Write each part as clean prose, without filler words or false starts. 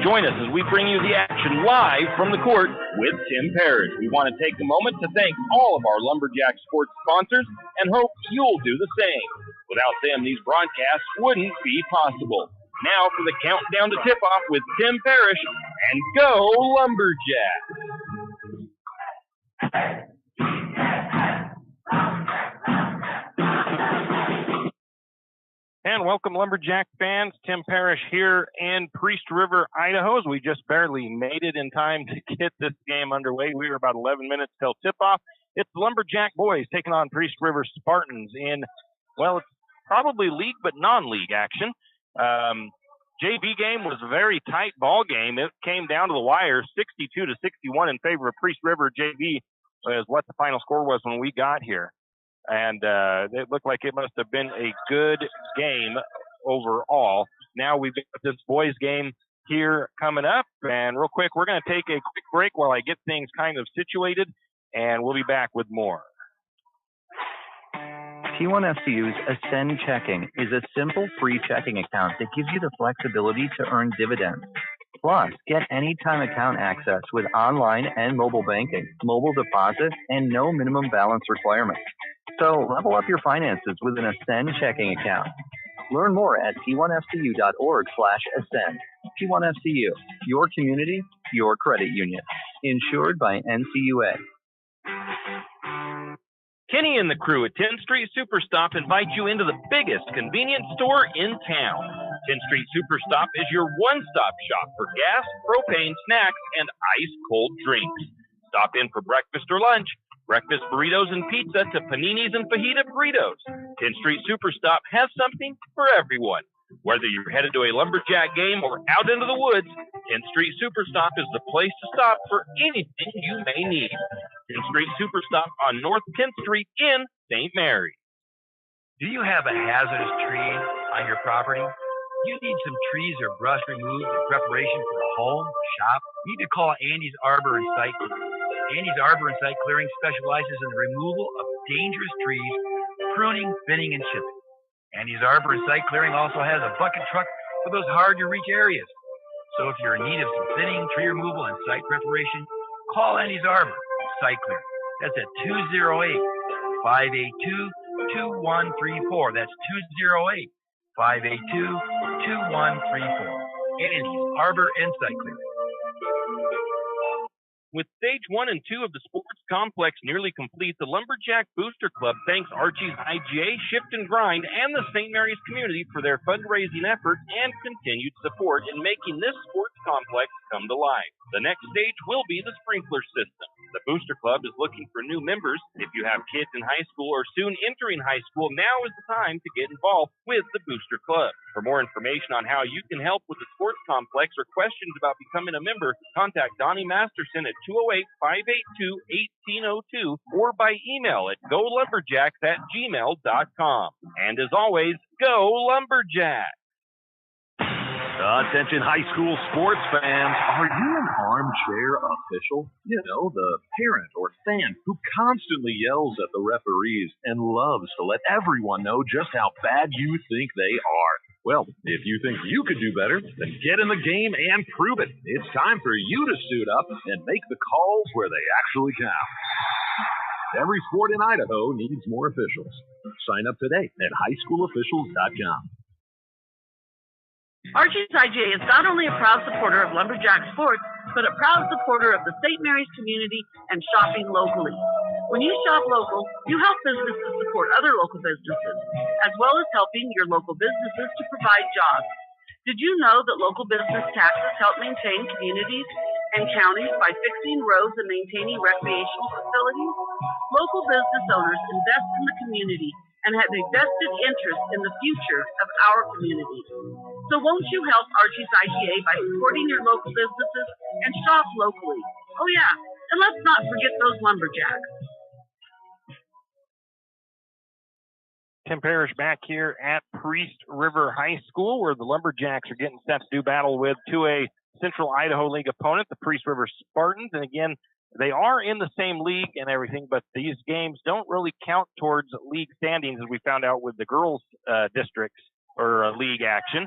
Join us as we bring you the action live from the court with Tim Parrish. We want to take a moment to thank all of our Lumberjack sports sponsors and hope you'll do the same. Without them, these broadcasts wouldn't be possible. Now for the countdown to tip-off with Tim Parrish, and go Lumberjack! And welcome, Lumberjack fans. Tim Parrish here in Priest River, Idaho. As we just barely made it in time to get this game underway. We were about 11 minutes till tip-off. It's the Lumberjack boys taking on Priest River Spartans in, well, it's probably league but non-league action. JV game was a very tight ball game. It came down to the wire, 62-61 in favor of Priest River. JV is what the final score was when we got here. And it looked like it must have been a good game overall. Now we've got this boys game here coming up. And real quick, we're going to take a quick break while I get things kind of situated, and we'll be back with more. T1FCU's Ascend Checking is a simple free checking account that gives you the flexibility to earn dividends. Plus, get anytime account access with online and mobile banking, mobile deposit, and no minimum balance requirements. So level up your finances with an Ascend checking account. Learn more at t1fcu.org/ascend. T1FCU, your community, your credit union. Insured by NCUA. Kenny and the crew at 10th Street Superstop invite you into the biggest convenience store in town. 10th Street Superstop is your one-stop shop for gas, propane, snacks, and ice-cold drinks. Stop in for breakfast or lunch, breakfast burritos and pizza to paninis and fajita burritos. 10th Street Superstop has something for everyone. Whether you're headed to a Lumberjack game or out into the woods, 10th Street Superstop is the place to stop for anything you may need. 10th Street Superstop on North 10th Street in St. Maries. Do you have a hazardous tree on your property? You need some trees or brush removed in preparation for a home or shop? You need to call Andy's Arbor and Site Clearing. Andy's Arbor and Site Clearing specializes in the removal of dangerous trees, pruning, thinning, and chipping. Andy's Arbor and Site Clearing also has a bucket truck for those hard-to-reach areas. So if you're in need of some thinning, tree removal, and site preparation, call Andy's Arbor and Site Clearing. That's at 208-582-2134. That's 208-582-2134. Andy's Arbor and Site Clearing. With stage 1 and 2 of the sports complex nearly complete, the Lumberjack Booster Club thanks Archie's IGA, Shift and Grind, and the St. Maries community for their fundraising efforts and continued support in making this sports complex come to life. The next stage will be the sprinkler system. The Booster Club is looking for new members. If you have kids in high school or soon entering high school, now is the time to get involved with the Booster Club. For more information on how you can help with the sports complex or questions about becoming a member, contact Donnie Masterson at 208-582-1802 or by email at golumberjacks@gmail.com. And as always, go Lumberjack! Attention high school sports fans. Are you an armchair official? You know, the parent or fan who constantly yells at the referees and loves to let everyone know just how bad you think they are. Well, if you think you could do better, then get in the game and prove it. It's time for you to suit up and make the calls where they actually count. Every sport in Idaho needs more officials. Sign up today at highschoolofficials.com. Archie's IGA is not only a proud supporter of Lumberjack sports, but a proud supporter of the St. Maries community and shopping locally. When you shop local, you help businesses support other local businesses, as well as helping your local businesses to provide jobs. Did you know that local business taxes help maintain communities and counties by fixing roads and maintaining recreational facilities? Local business owners invest in the community and have a vested interest in the future of our community. So won't you help Archie's IGA by supporting your local businesses and shop locally? Oh yeah, and let's not forget those Lumberjacks. Tim Parrish back here at Priest River High School, where the Lumberjacks are getting set to do battle with 2A Central Idaho League opponent, the Priest River Spartans. And again, they are in the same league and everything, but these games don't really count towards league standings, as we found out with the girls' districts or league action.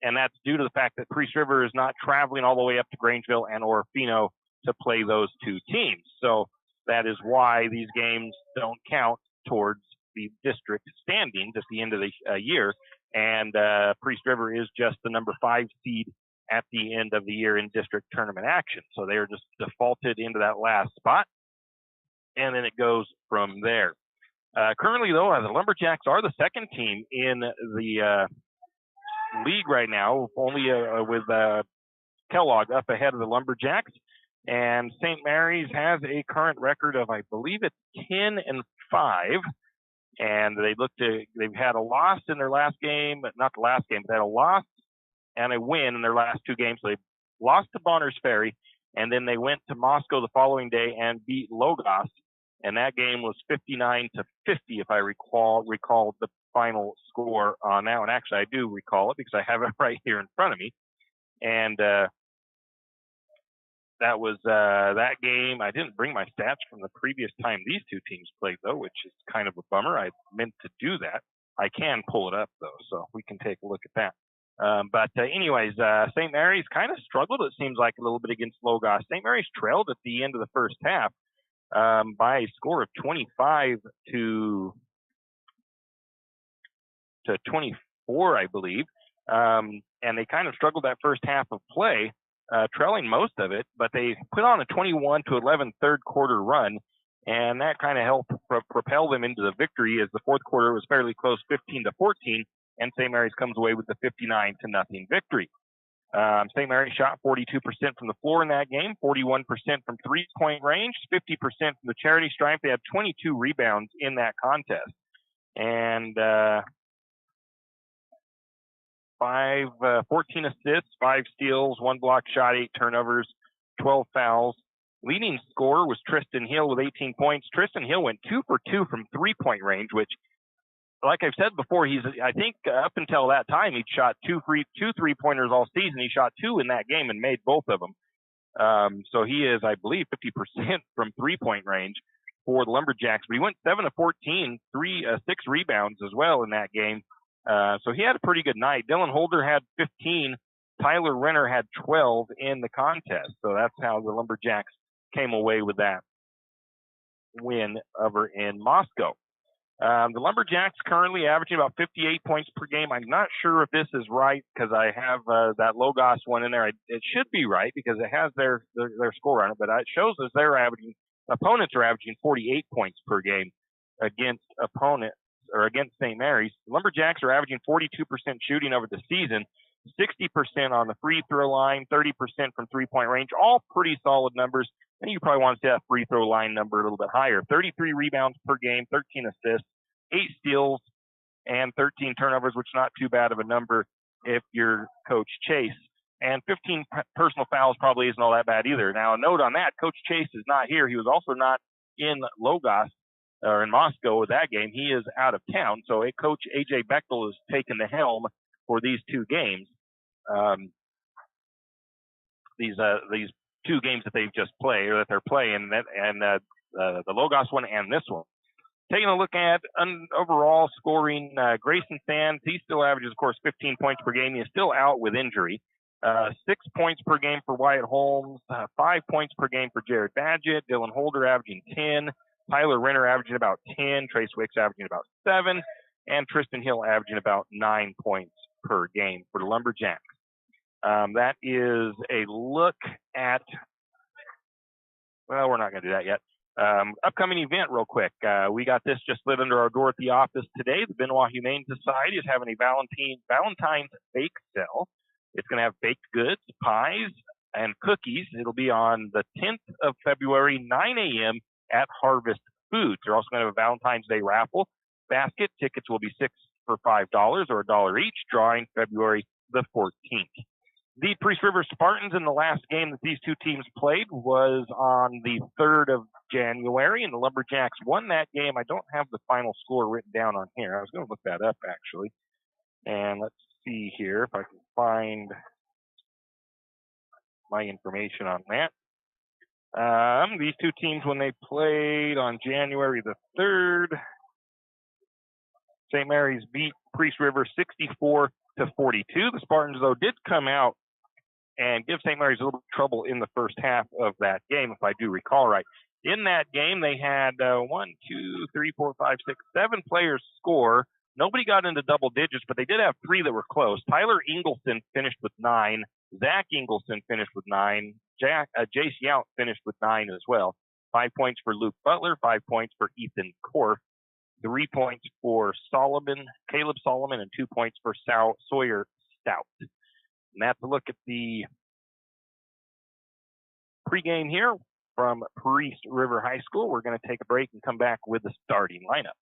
and that's due to the fact that Priest River is not traveling all the way up to Grangeville and Orofino to play those two teams. So that is why these games don't count towards the district standings at the end of the year. And Priest River is just the number 5 seed at the end of the year in district tournament action. So they're just defaulted into that last spot, and then it goes from there. Currently, though, the Lumberjacks are the second team in the league right now, only with Kellogg up ahead of the Lumberjacks. And St. Maries has a current record of, I believe it's 10-5. And they've had a loss in their last game, but not the last game, but they had a loss and a win in their last two games. So they lost to Bonners Ferry, and then they went to Moscow the following day and beat Logos. And that game was 59-50, if I recall the final score on that one. Actually, I do recall it because I have it right here in front of me. And that was that game. I didn't bring my stats from the previous time these two teams played, though, which is kind of a bummer. I meant to do that. I can pull it up, though, so we can take a look at that. But anyways, St. Mary's kind of struggled, it seems like, a little bit against Logos. St. Mary's trailed at the end of the first half by a score of 25 to 24, I believe. And they kind of struggled that first half of play, trailing most of it, but they put on a 21-11 third quarter run, and that kind of helped propel them into the victory as the fourth quarter was fairly close, 15-14, and St. Mary's comes away with the 59-0 victory. St. Mary's shot 42% from the floor in that game, 41% from three-point range, 50% from the charity stripe. They had 22 rebounds in that contest. And 14 assists, 5 steals, 1 block shot, 8 turnovers, 12 fouls. Leading scorer was Tristan Hill with 18 points. Tristan Hill went 2 for 2 from three-point range, which, like I've said before, I think up until that time, he'd shot two three-pointers all season. He shot 2 in that game and made both of them. So he is, I believe, 50% from three-point range for the Lumberjacks. But he went 7 of 14, 6 rebounds as well in that game. So he had a pretty good night. Dylan Holder had 15. Tyler Renner had 12 in the contest. So that's how the Lumberjacks came away with that win over in Moscow. The Lumberjacks currently averaging about 58 points per game. I'm not sure if this is right because I have that Logos one in there. It should be right because it has their score on it, but it shows us opponents are averaging 48 points per game against opponents or against St. Mary's. The Lumberjacks are averaging 42% shooting over the season, 60% on the free throw line, 30% from three-point range, all pretty solid numbers. And you probably want to see that free throw line number a little bit higher. 33 rebounds per game, 13 assists, 8 steals, and 13 turnovers, which is not too bad of a number if you're Coach Chase. And 15 personal fouls probably isn't all that bad either. Now, a note on that, Coach Chase is not here. He was also not in Logos or in Moscow with that game. He is out of town. So Coach A.J. Bechtel is taking the helm for these two games. These 2 games that they've just played or that they're playing, and the Logos one and this one. Taking a look at overall scoring, Grayson Sands, he still averages, of course, 15 points per game. He is still out with injury. 6 points per game for Wyatt Holmes, 5 points per game for Jared Badgett, Dylan Holder averaging 10, Tyler Renner averaging about 10, Trace Wicks averaging about 7, and Tristan Hill averaging about 9 points per game for the Lumberjacks. That is a look at, well, we're not going to do that yet. Upcoming event real quick. We got this just slid under our door at the office today. The Benoit Humane Society is having a Valentine's bake sale. It's going to have baked goods, pies, and cookies. It'll be on the 10th of February, 9 a.m. at Harvest Foods. They're also going to have a Valentine's Day raffle basket. Tickets will be 6 for $5 or $1 each, drawing February the 14th. The Priest River Spartans in the last game that these two teams played was on the 3rd of January, and the Lumberjacks won that game. I don't have the final score written down on here. I was going to look that up, actually. And let's see here if I can find my information on that. These two teams, when they played on January the 3rd, St. Mary's beat Priest River to 42. The Spartans, though, did come out and give St. Mary's a little trouble in the first half of that game, if I do recall right. In that game, they had 7 players score. Nobody got into double digits, but they did have 3 that were close. Tyler Ingleson finished with 9. Zach Ingleson finished with 9. Jace Yount finished with 9 as well. 5 points for Luke Butler, 5 points for Ethan Korf, 3 points for Caleb Solomon, and 2 points for Sawyer Stout. And that's a look at the pregame here from Priest River High School. We're going to take a break and come back with the starting lineup.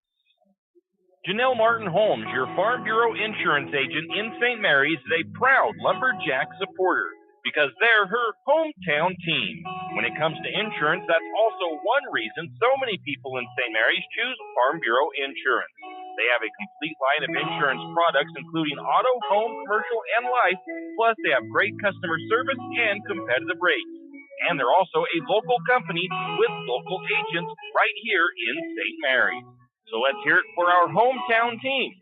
Janelle Martin Holmes, your Farm Bureau insurance agent in St. Mary's, is a proud Lumberjack supporter because they're her hometown team. When it comes to insurance, that's also one reason so many people in St. Mary's choose Farm Bureau insurance. They have a complete line of insurance products, including auto, home, commercial, and life, plus they have great customer service and competitive rates. And they're also a local company with local agents right here in St. Mary's. So let's hear it for our hometown teams.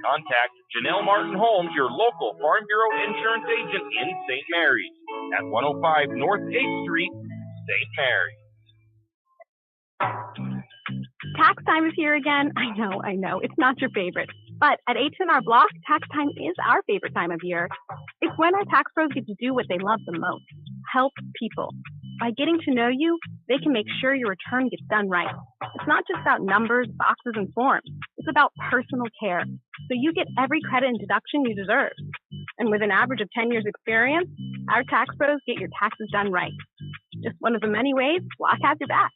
Contact Janelle Martin Holmes, your local Farm Bureau insurance agent in St. Mary's at 105 North 8th Street, St. Mary's. Tax time is here again. I know. It's not your favorite. But at H&R Block, tax time is our favorite time of year. It's when our tax pros get to do what they love the most, help people. By getting to know you, they can make sure your return gets done right. It's not just about numbers, boxes, and forms. It's about personal care. So you get every credit and deduction you deserve. And with an average of 10 years experience, our tax pros get your taxes done right. Just one of the many ways Block has your back.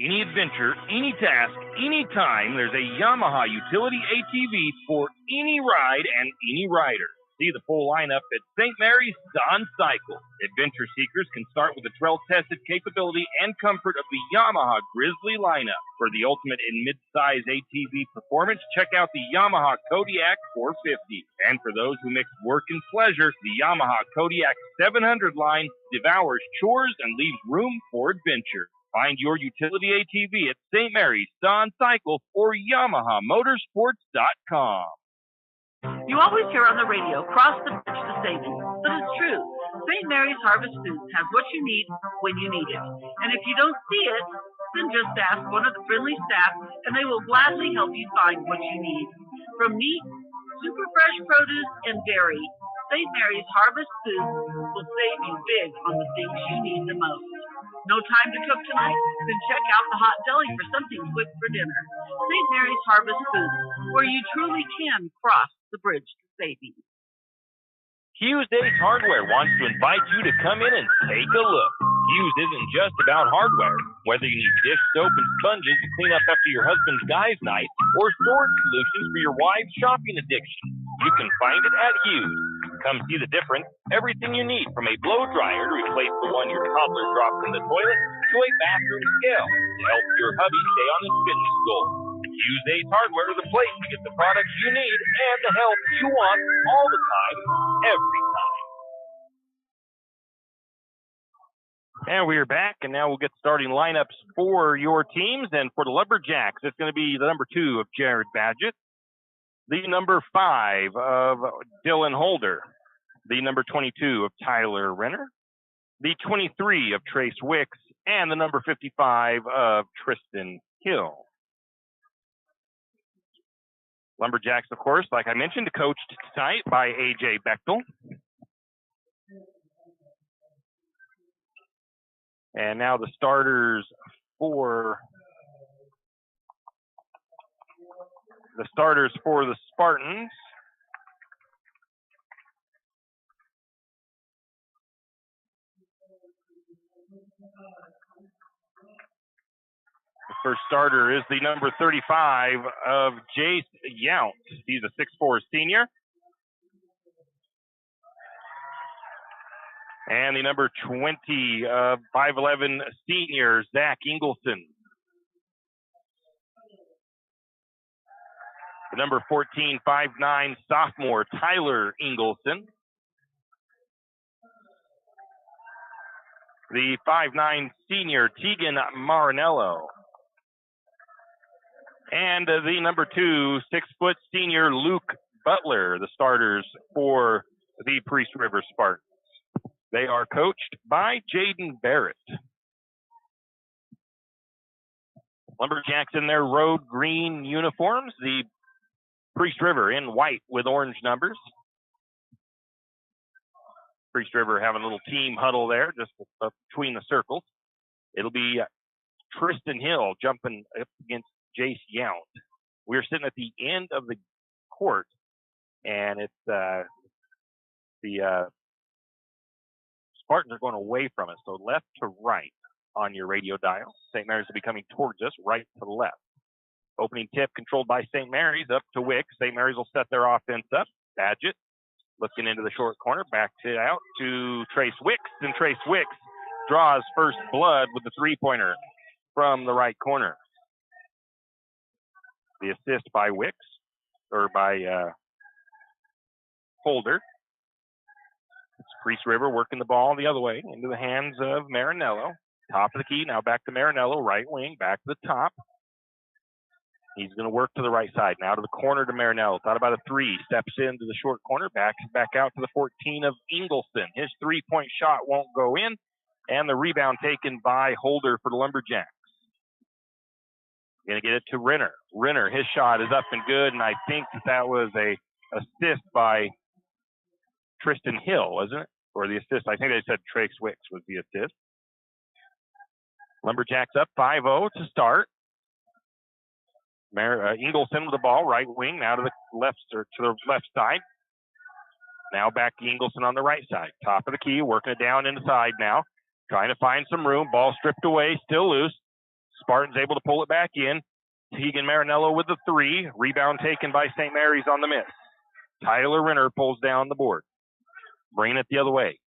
Any adventure, any task, any time, there's a Yamaha utility ATV for any ride and any rider. See the full lineup at St. Mary's Don Cycle. Adventure seekers can start with the trail-tested capability and comfort of the Yamaha Grizzly lineup. For the ultimate in mid-size ATV performance, check out the Yamaha Kodiak 450. And for those who mix work and pleasure, the Yamaha Kodiak 700 line devours chores and leaves room for adventure. Find your utility ATV at St. Mary's Don Cycle or YamahaMotorsports.com. You always hear on the radio, cross the bridge to saving, but it's true. St. Mary's Harvest Foods has what you need when you need it. And if you don't see it, then just ask one of the friendly staff and they will gladly help you find what you need. From meat, super fresh produce, and dairy, St. Mary's Harvest Foods will save you big on the things you need the most. No time to cook tonight? Then check out the hot deli for something quick for dinner. St. Mary's Harvest Foods, where you truly can cross the bridge to saving. Hughes Ace Hardware wants to invite you to come in and take a look. Hughes isn't just about hardware. Whether you need dish soap and sponges to clean up after your husband's guys' night, or storage solutions for your wife's shopping addiction, you can find it at Hughes. Come see the difference. Everything you need, from a blow dryer to replace the one your toddler dropped in the toilet, to a bathroom scale to help your hubby stay on his fitness goal. Hughes Ace Hardware is the place to get the products you need and the help you want all the time, every time. And we are back, and now we'll get starting lineups for your teams. And for the Lumberjacks, it's going to be the number 2 of Jared Badgett, the number 5 of Dylan Holder, the number 22 of Tyler Renner, the 23 of Trace Wicks, and the number 55 of Tristan Hill. Lumberjacks, of course, like I mentioned, coached tonight by A.J. Bechtel. And now the starters for the Spartans. The first starter is the number 35 of Jace Yount. He's a 6'4" senior. And the number 20 of 5'11" senior, Zach Ingleson. The number 14, 5'9" sophomore, Tyler Ingleson. The 5'9" senior, Tegan Marinello. And the number 2, 6' senior, Luke Butler, the starters for the Priest River Spartans. They are coached by Jaden Barrett. Lumberjacks in their road green uniforms, the Priest River in white with orange numbers. Priest River having a little team huddle there just between the circles. It'll be Tristan Hill jumping up against Jace Yount. We're sitting at the end of the court, and it's the Spartans are going away from us, so left to right on your radio dial. St. Mary's will be coming towards us, right to left. Opening tip controlled by St. Mary's up to Wicks. St. Mary's will set their offense up. Badgett looking into the short corner, back it out to Trace Wicks, and Trace Wicks draws first blood with the three-pointer from the right corner. The assist by Wicks, or by Holder. It's Priest River working the ball the other way into the hands of Marinello. Top of the key, now back to Marinello, right wing, back to the top. He's going to work to the right side, now to the corner to Marinello. Thought about a three, steps into the short corner, back out to the 14 of Ingleson. His three-point shot won't go in, and the rebound taken by Holder for the Lumberjacks. Going to get it to Renner. Renner, his shot is up and good, and I think that was a assist by Tristan Hill, wasn't it? Or the assist, I think they said Trace Wicks was the assist. Lumberjacks up 5-0 to start. Ingleson with the ball, right wing, now to the left side. Now back to Ingleson on the right side. Top of the key, working it down inside now. Trying to find some room. Ball stripped away, still loose. Spartans able to pull it back in. Tegan Marinello with the three. Rebound taken by St. Mary's on the miss. Tyler Renner pulls down the board. Bringing it the other way.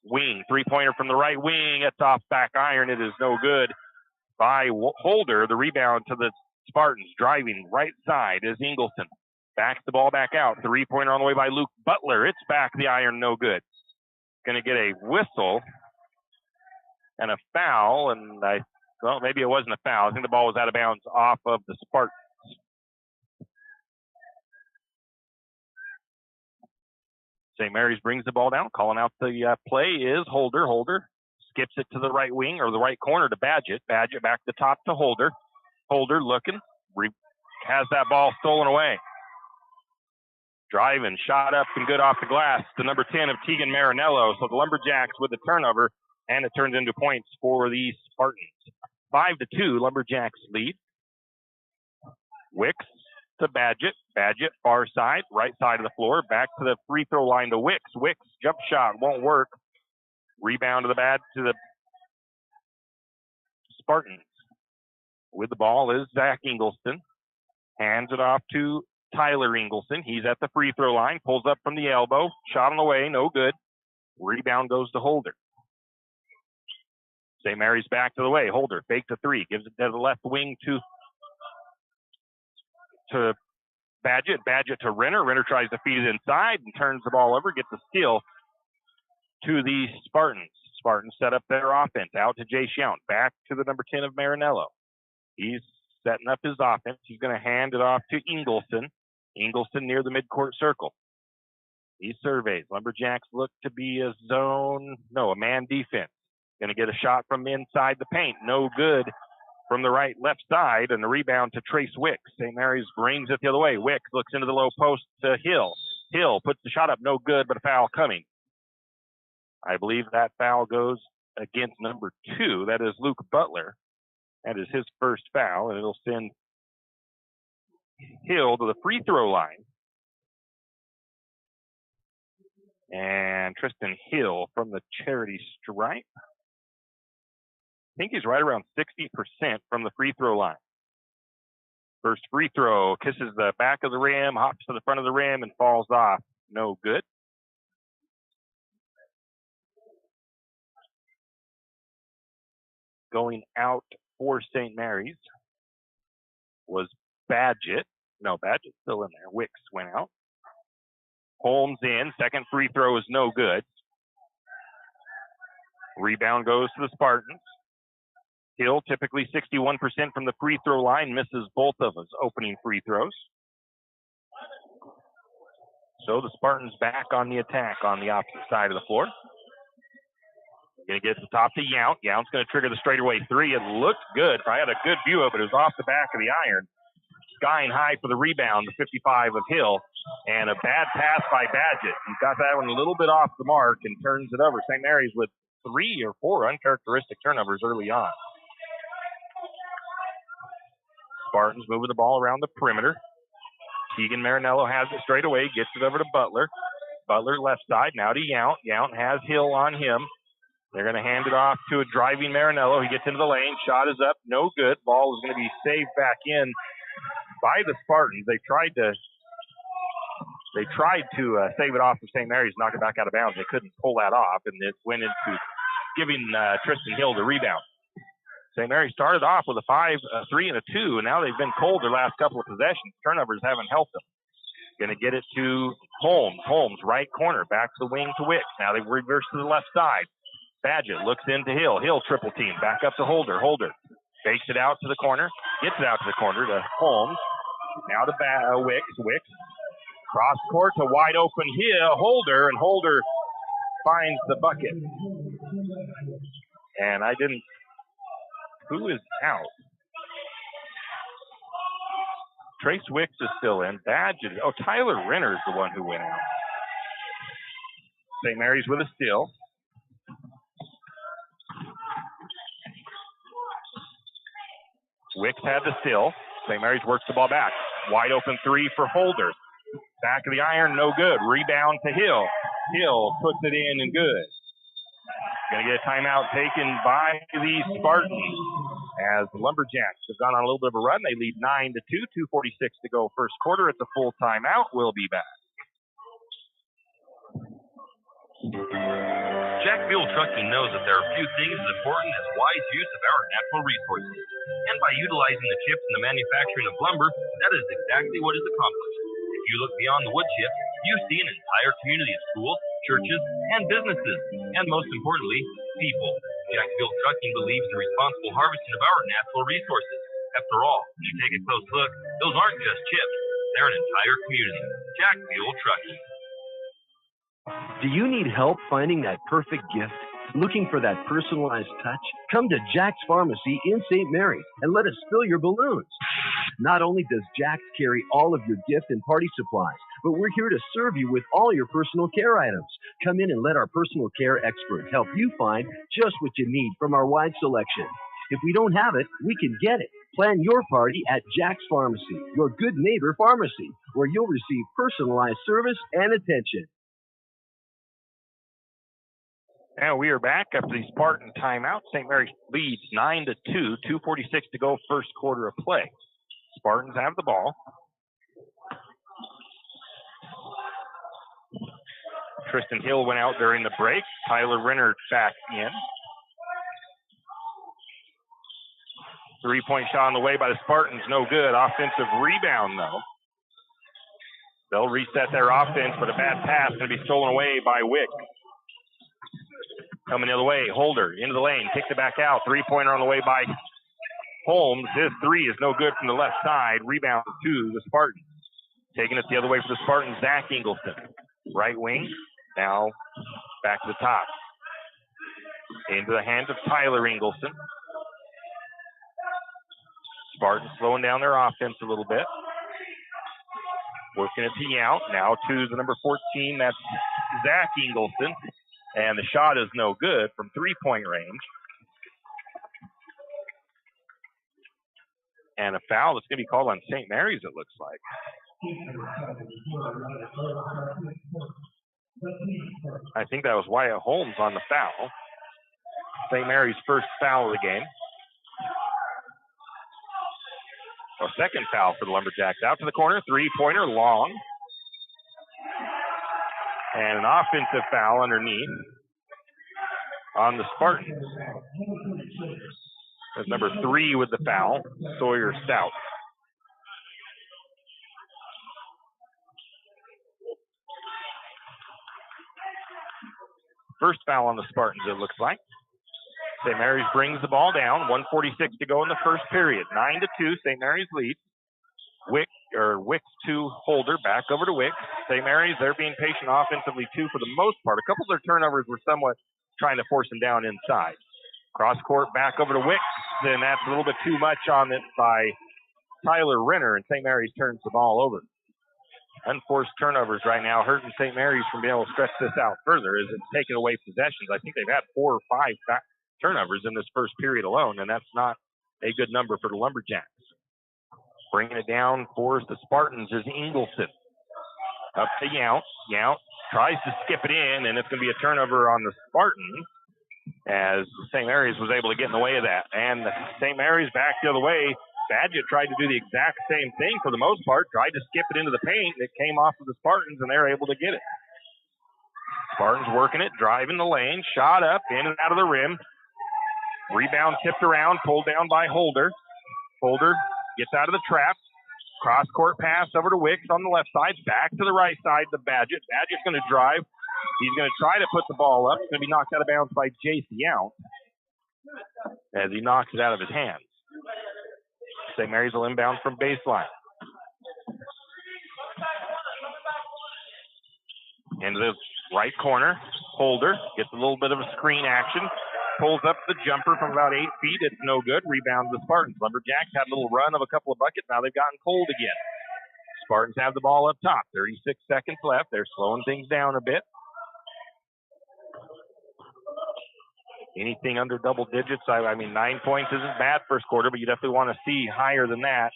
Wing, three-pointer from the right wing. It's off back iron. It is no good by Holder. The rebound to the Spartans. Driving right side is Ingleson. Backs the ball back out. Three-pointer on the way by Luke Butler. It's back the iron, no good. Going to get a whistle and a foul, and well, maybe it wasn't a foul. I think the ball was out of bounds off of the Spartans. St. Mary's brings the ball down. Calling out the play is Holder. Holder skips it to the right wing or the right corner to Badgett. Badgett back to top to Holder. Holder looking. Has that ball stolen away. Driving, shot up and good off the glass. The number 10 of Tegan Marinello. So the Lumberjacks with the turnover, and it turns into points for the Spartans. 5-2, Lumberjacks lead. Wicks to Badgett. Badgett, far side, right side of the floor. Back to the free throw line to Wicks. Wicks, jump shot, won't work. Rebound to the Spartans. With the ball is Zach Ingleson. Hands it off to Tyler Ingleson. He's at the free throw line. Pulls up from the elbow. Shot on the way, no good. Rebound goes to Holder. St. Mary's back to the way. Holder fakes a three. Gives it to the left wing to Badgett. Badgett to Renner. Renner tries to feed it inside and turns the ball over. Gets a steal to the Spartans. Spartans set up their offense. Out to Jay Yount. Back to the number 10 of Marinello. He's setting up his offense. He's going to hand it off to Ingleson. Ingleson near the midcourt circle. He surveys. Lumberjacks look to be a man defense. Going to get a shot from inside the paint. No good from the left side, and the rebound to Trace Wicks. St. Mary's brings it the other way. Wicks looks into the low post to Hill. Hill puts the shot up, no good, but a foul coming. I believe that foul goes against number 2. That is Luke Butler. That is his first foul, and it'll send Hill to the free throw line. And Tristan Hill from the charity stripe. I think he's right around 60% from the free throw line. First free throw, kisses the back of the rim, hops to the front of the rim, and falls off. No good. Going out for St. Mary's was Badgett. No, Badgett's still in there. Wicks went out. Holmes in. Second free throw is no good. Rebound goes to the Spartans. Hill, typically 61% from the free throw line, misses both of his opening free throws. So the Spartans back on the attack on the opposite side of the floor. Going to get to the top to Yount. Yount's going to trigger the straightaway three. It looked good. I had a good view of it. It was off the back of the iron. Skying high for the rebound, the 55 of Hill. And a bad pass by Badgett. He got that one a little bit off the mark and turns it over. St. Mary's with 3 or 4 uncharacteristic turnovers early on. Spartans moving the ball around the perimeter. Keegan Marinello has it straight away, gets it over to Butler. Butler left side, now to Yount. Yount has Hill on him. They're going to hand it off to a driving Marinello. He gets into the lane, shot is up, no good. Ball is going to be saved back in by the Spartans. They tried to save it off of St. Mary's, knock it back out of bounds. They couldn't pull that off, and it went into giving Tristan Hill the rebound. St. Mary's started off with a 5, a 3, and a 2, and now they've been cold their last couple of possessions. Turnovers haven't helped them. Going to get it to Holmes. Holmes, right corner, back to the wing to Wicks. Now they reverse to the left side. Badgett looks into Hill. Hill triple team, back up to Holder. Holder fakes it out to the corner, gets it out to the corner to Holmes. Now to Wicks. Wicks cross court to wide open Hill. Holder, and Holder finds the bucket. And who is out? Trace Wicks is still in. Badgett. Oh, Tyler Renner is the one who went out. St. Mary's with a steal. Wicks had the steal. St. Mary's works the ball back. Wide open three for Holder. Back of the iron, no good. Rebound to Hill. Hill puts it in and good. Going to get a timeout taken by the Spartans as the Lumberjacks have gone on a little bit of a run. They lead 9-2, 2:46 to go first quarter. It's a full timeout. We'll be back. Jack Fuel Trucking knows that there are few things as important as wise use of our natural resources. And by utilizing the chips in the manufacturing of lumber, that is exactly what is accomplished. If you look beyond the wood chips, you see an entire community of schools, churches, and businesses, and most importantly, people. Jack Fuel Trucking believes in responsible harvesting of our natural resources. After all, when you take a close look, those aren't just chips. They're an entire community. Jack Fuel Trucking. Do you need help finding that perfect gift? Looking for that personalized touch? Come to Jack's Pharmacy in St. Mary's and let us fill your balloons. Not only does Jack's carry all of your gift and party supplies, but we're here to serve you with all your personal care items. Come in and let our personal care expert help you find just what you need from our wide selection. If we don't have it, we can get it. Plan your party at Jack's Pharmacy, your good neighbor pharmacy, where you'll receive personalized service and attention. And we are back after the Spartan timeout. St. Mary's leads 9-2, 2:46 to go first quarter of play. Spartans have the ball. Tristan Hill went out during the break. Tyler Renner back in. 3-point shot on the way by the Spartans, no good. Offensive rebound, though. They'll reset their offense, but a bad pass going to be stolen away by Wick. Coming the other way, Holder into the lane, kicks it back out. 3-pointer on the way by Holmes. His three is no good from the left side. Rebound to the Spartans. Taking it the other way for the Spartans, Zach Ingleson. Right wing, now back to the top. Into the hands of Tyler Ingleson. Spartans slowing down their offense a little bit. Working it to Yount. Now to the number 14, that's Zach Ingleson. And the shot is no good from 3-point range. And a foul that's going to be called on St. Mary's, it looks like. I think that was Wyatt Holmes on the foul. St. Mary's first foul of the game. A second foul for the Lumberjacks. Out to the corner, 3-pointer, long. And an offensive foul underneath on the Spartans. That's number 3 with the foul, Sawyer Stout. First foul on the Spartans, it looks like. St. Mary's brings the ball down. 1:46 to go in the first period. 9-2, St. Mary's lead. Wicks to Holder, back over to Wicks. St. Mary's, they're being patient offensively too for the most part. A couple of their turnovers were somewhat trying to force them down inside. Cross court back over to Wicks, and that's a little bit too much on it by Tyler Renner, and St. Mary's turns the ball over. Unforced turnovers right now hurting St. Mary's from being able to stretch this out further as it's taking away possessions. I think they've had 4 or 5 turnovers in this first period alone, and that's not a good number for the Lumberjacks. Bringing it down for the Spartans is Ingleson. Up to Yount. Yount tries to skip it in, and it's going to be a turnover on the Spartans as St. Mary's was able to get in the way of that. And St. Mary's back the other way. Badgett tried to do the exact same thing for the most part, tried to skip it into the paint. It came off of the Spartans, and they're able to get it. Spartans working it, driving the lane, shot up, in and out of the rim. Rebound tipped around, pulled down by Holder. Holder gets out of the trap. Cross-court pass over to Wicks on the left side, back to the right side to Badgett. Badgett's going to drive. He's going to try to put the ball up. It's going to be knocked out of bounds by Jace Yount as he knocks it out of his hands. St. Mary's will inbound from baseline. Into the right corner. Holder gets a little bit of a screen action. Pulls up the jumper from about 8 feet. It's no good. Rebounds the Spartans. Lumberjacks had a little run of a couple of buckets. Now they've gotten cold again. Spartans have the ball up top. 36 seconds left. They're slowing things down a bit. Anything under double digits, I mean, 9 points isn't bad first quarter, but you definitely want to see higher than that.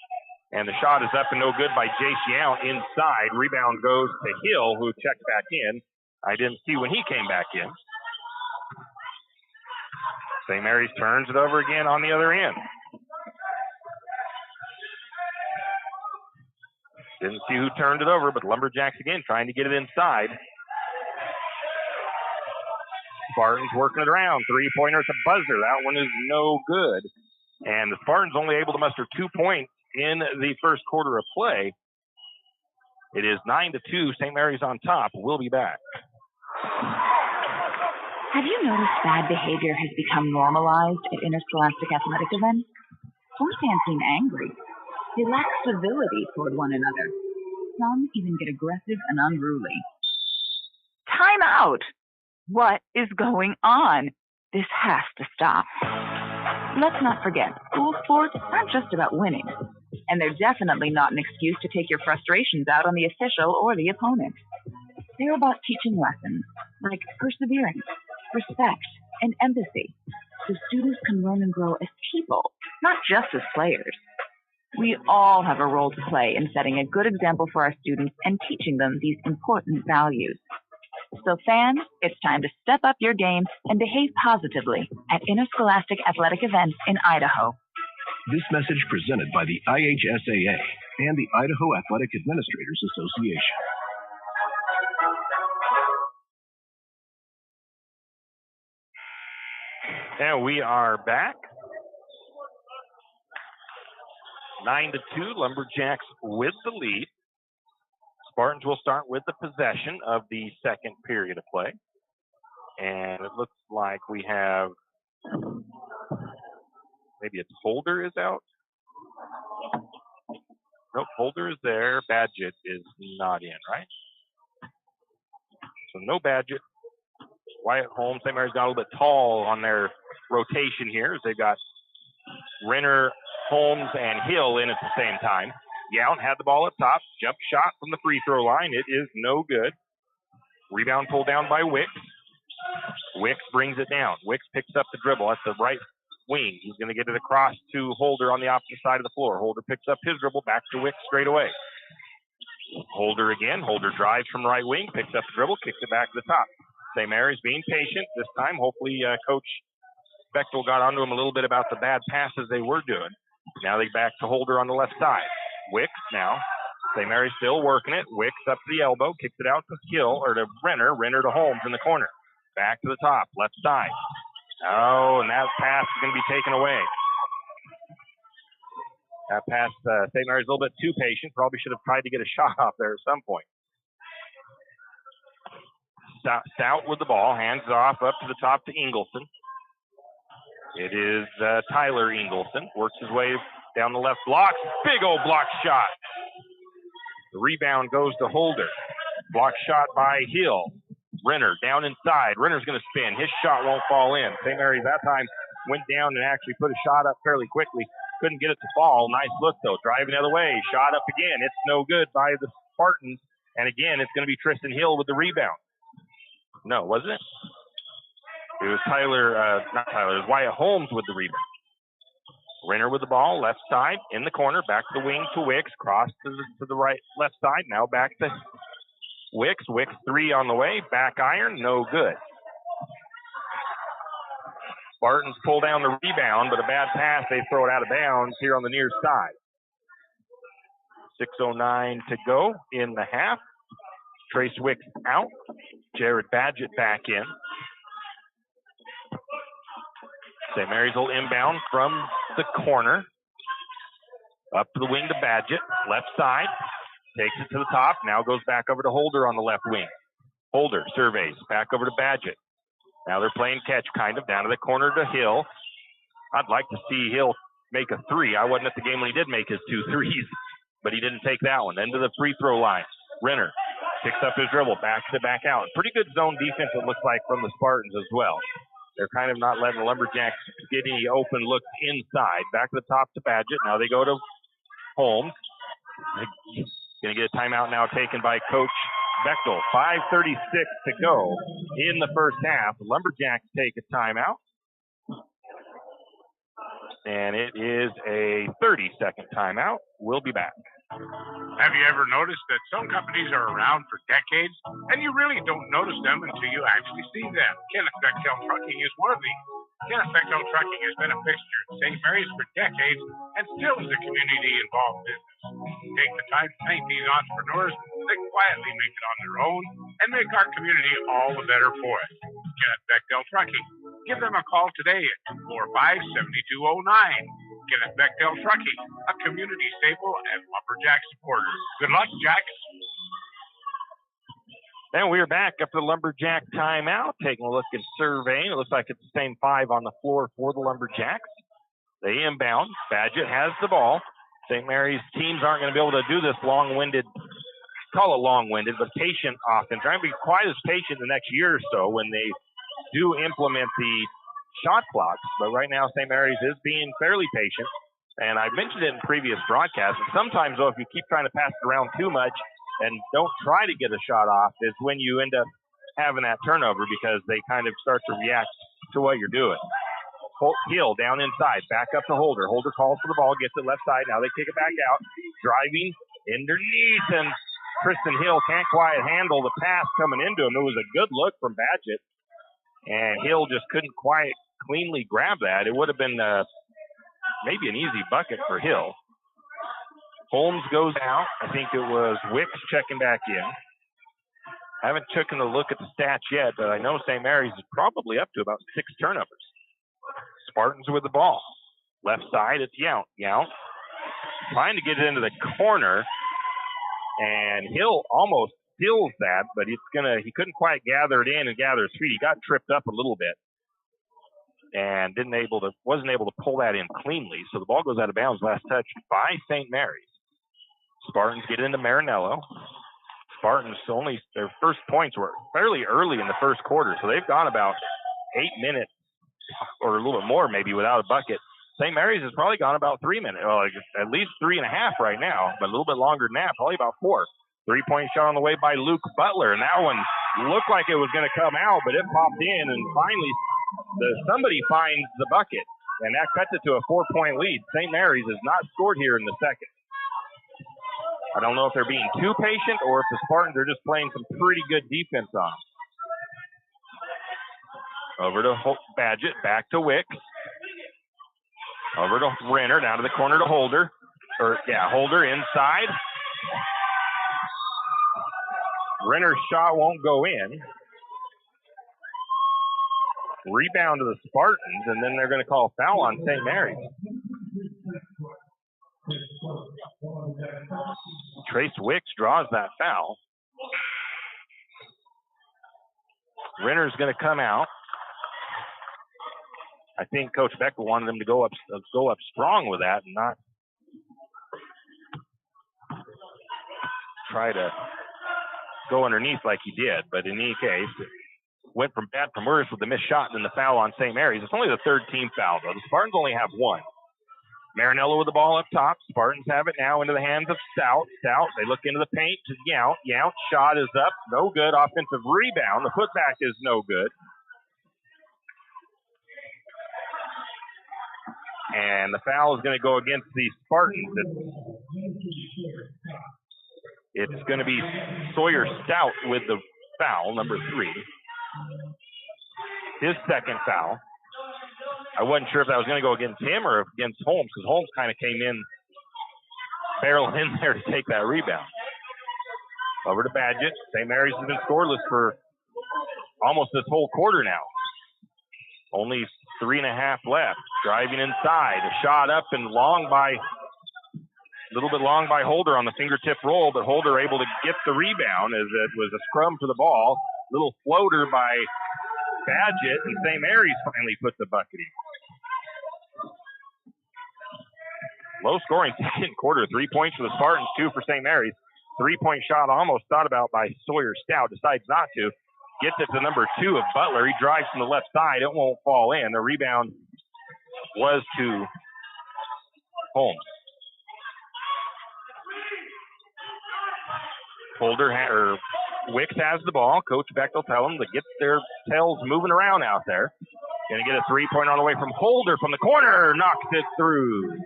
And the shot is up and no good by Jace Yount inside. Rebound goes to Hill, who checked back in. I didn't see when he came back in. St. Mary's turns it over again on the other end. Didn't see who turned it over, but Lumberjacks again trying to get it inside. Spartans working it around. Three-pointer at the buzzer. That one is no good. And the Spartans only able to muster 2 points in the first quarter of play. It is 9-2. St. Mary's on top. We'll be back. Have you noticed bad behavior has become normalized at interscholastic athletic events? Some fans seem angry. They lack civility toward one another. Some even get aggressive and unruly. Time out! What is going on? This has to stop. Let's not forget, school sports aren't just about winning. And they're definitely not an excuse to take your frustrations out on the official or the opponent. They're about teaching lessons like perseverance, respect, and empathy, so students can learn and grow as people, not just as players. We all have a role to play in setting a good example for our students and teaching them these important values. So fans, it's time to step up your game and behave positively at interscholastic athletic events in Idaho. This message presented by the IHSAA and the Idaho Athletic Administrators Association. And we are back. 9-2, Lumberjacks with the lead. Spartans will start with the possession of the second period of play. And it looks like we have maybe it's Holder is out. Nope, Holder is there. Badgett is not in, right? So no Badgett. Wyatt Holmes, St. Mary's got a little bit tall on their rotation here as they've got Renner, Holmes, and Hill in at the same time. Yount had the ball up top. Jump shot from the free throw line. It is no good. Rebound pulled down by Wicks. Wicks brings it down. Wicks picks up the dribble at the right wing. He's going to get it across to Holder on the opposite side of the floor. Holder picks up his dribble back to Wicks straight away. Holder again. Holder drives from right wing, picks up the dribble, kicks it back to the top. St. Mary's being patient this time. Hopefully Coach Bechtel got onto him a little bit about the bad passes they were doing. Now they back to Holder on the left side. Wicks now. St. Mary's still working it. Wicks up to the elbow, kicks it out to Hill or to Renner. Renner to Holmes in the corner. Back to the top, left side. Oh, and that pass is going to be taken away. That pass, St. Mary's a little bit too patient. Probably should have tried to get a shot off there at some point. Stout with the ball, hands it off up to the top to Ingleson. It is Tyler Ingleson. Works his way down the left block. Big old block shot. The rebound goes to Holder. Block shot by Hill. Renner down inside. Renner's going to spin. His shot won't fall in. St. Mary's that time went down and actually put a shot up fairly quickly. Couldn't get it to fall. Nice look, though. Driving the other way. Shot up again. It's no good by the Spartans. And again, it's going to be Tristan Hill with the rebound. No, wasn't it? It was not Tyler. It was Wyatt Holmes with the rebound. Renner with the ball, left side, in the corner, back to the wing to Wicks, cross to the right, left side, now back to Wicks. Wicks 3 on the way, back iron, no good. Spartans pull down the rebound, but a bad pass, they throw it out of bounds here on the near side. 6:09 to go in the half. Trace Wicks out, Jared Badgett back in. St. Mary's will inbound from the corner. Up to the wing to Badgett. Left side. Takes it to the top. Now goes back over to Holder on the left wing. Holder surveys. Back over to Badgett. Now they're playing catch kind of. Down to the corner to Hill. I'd like to see Hill make a 3. I wasn't at the game when he did make his 2 threes. But he didn't take that one. Then to the free throw line. Renner picks up his dribble. Back out. Pretty good zone defense it looks like from the Spartans as well. They're kind of not letting the Lumberjacks get any open looks inside. Back to the top to Badgett. Now they go to Holmes. Going to get a timeout now taken by Coach Bechtel. 5:36 to go in the first half. The Lumberjacks take a timeout. And it is a 30-second timeout. We'll be back. Have you ever noticed that some companies are around for decades and you really don't notice them until you actually see them? Kenneth Bechtel Trucking is one of these. Kenneth Bechtel Trucking has been a fixture at St. Mary's for decades and still is a community-involved business. Take the time to thank these entrepreneurs that quietly make it on their own and make our community all the better for it. Kenneth Bechtel Trucking. Give them a call today at 245-7209. Kenneth Bechtel Trucking, a community staple and Lumberjack supporter. Good luck, Jacks. And we are back up to the Lumberjack timeout, taking a look and surveying. It looks like it's the same 5 on the floor for the Lumberjacks. They inbound. Badgett has the ball. St. Mary's teams aren't going to be able to do this long-winded, call it long-winded, but patient offense. They're going to be quite as patient the next year or so when they do implement the shot clocks. But right now, St. Mary's is being fairly patient. And I mentioned it in previous broadcasts. And sometimes, though, if you keep trying to pass it around too much and don't try to get a shot off, is when you end up having that turnover because they kind of start to react to what you're doing. Hill down inside, back up to Holder. Holder calls for the ball, gets it left side. Now they kick it back out. Driving underneath, and Tristan Hill can't quite handle the pass coming into him. It was a good look from Badgett, and Hill just couldn't quite cleanly grab that. It would have been maybe an easy bucket for Hill. Holmes goes out. I think it was Wicks checking back in. I haven't taken a look at the stats yet, but I know St. Mary's is probably up to about 6 turnovers. Spartans with the ball. Left side, it's Yount. Yount trying to get it into the corner, and Hill almost steals that, but he couldn't quite gather it in and gather his feet. He got tripped up a little bit and wasn't able to pull that in cleanly. So the ball goes out of bounds, last touch by St. Mary's. Spartans get into Marinello. Spartans their first points were fairly early in the first quarter, so they've gone about 8 minutes or a little bit more maybe without a bucket. St. Mary's has probably gone about 3 minutes, well, at least 3.5 right now, but a little bit longer than that, probably about 4. 3-point shot on the way by Luke Butler, and that one looked like it was going to come out, but it popped in, and finally somebody finds the bucket, and that cuts it to a 4-point lead. St. Mary's has not scored here in the second. I don't know if they're being too patient or if the Spartans are just playing some pretty good defense on them. Over to Badgett, back to Wicks. Over to Renner, down to the corner to Holder. Holder inside. Renner's shot won't go in. Rebound to the Spartans, and then they're going to call foul on St. Mary's. Trace Wicks draws that foul. Renner's going to come out. I think Coach Beckler wanted him to go up strong with that and not try to go underneath like he did. But in any case, it went from bad from worse with the missed shot and then the foul on St. Mary's. It's only the third team foul, though. The Spartans only have one. Marinello with the ball up top. Spartans have it now into the hands of Stout. Stout, they look into the paint to Yount. Yount, shot is up. No good. Offensive rebound. The putback is no good. And the foul is going to go against the Spartans. It's going to be Sawyer Stout with the foul, number 3. His second foul. I wasn't sure if that was going to go against him or against Holmes, because Holmes kind of came in, barreled in there to take that rebound. Over to Badgett. St. Mary's has been scoreless for almost this whole quarter now. Only 3.5 left. Driving inside. A shot up and long by, a little bit long by Holder on the fingertip roll, but Holder able to get the rebound as it was a scrum for the ball. Little floater by Badgett, and St. Mary's finally put the bucket in. Low scoring second quarter. 3 points for the Spartans, 2 for St. Mary's. 3-point shot almost thought about by Sawyer Stout. Decides not to. Gets it to number 2 of Butler. He drives from the left side. It won't fall in. The rebound was to Holmes. Wicks has the ball. Coach Beck will tell them to get their tails moving around out there. Going to get a 3-point on the way from Holder from the corner. Knocks it through.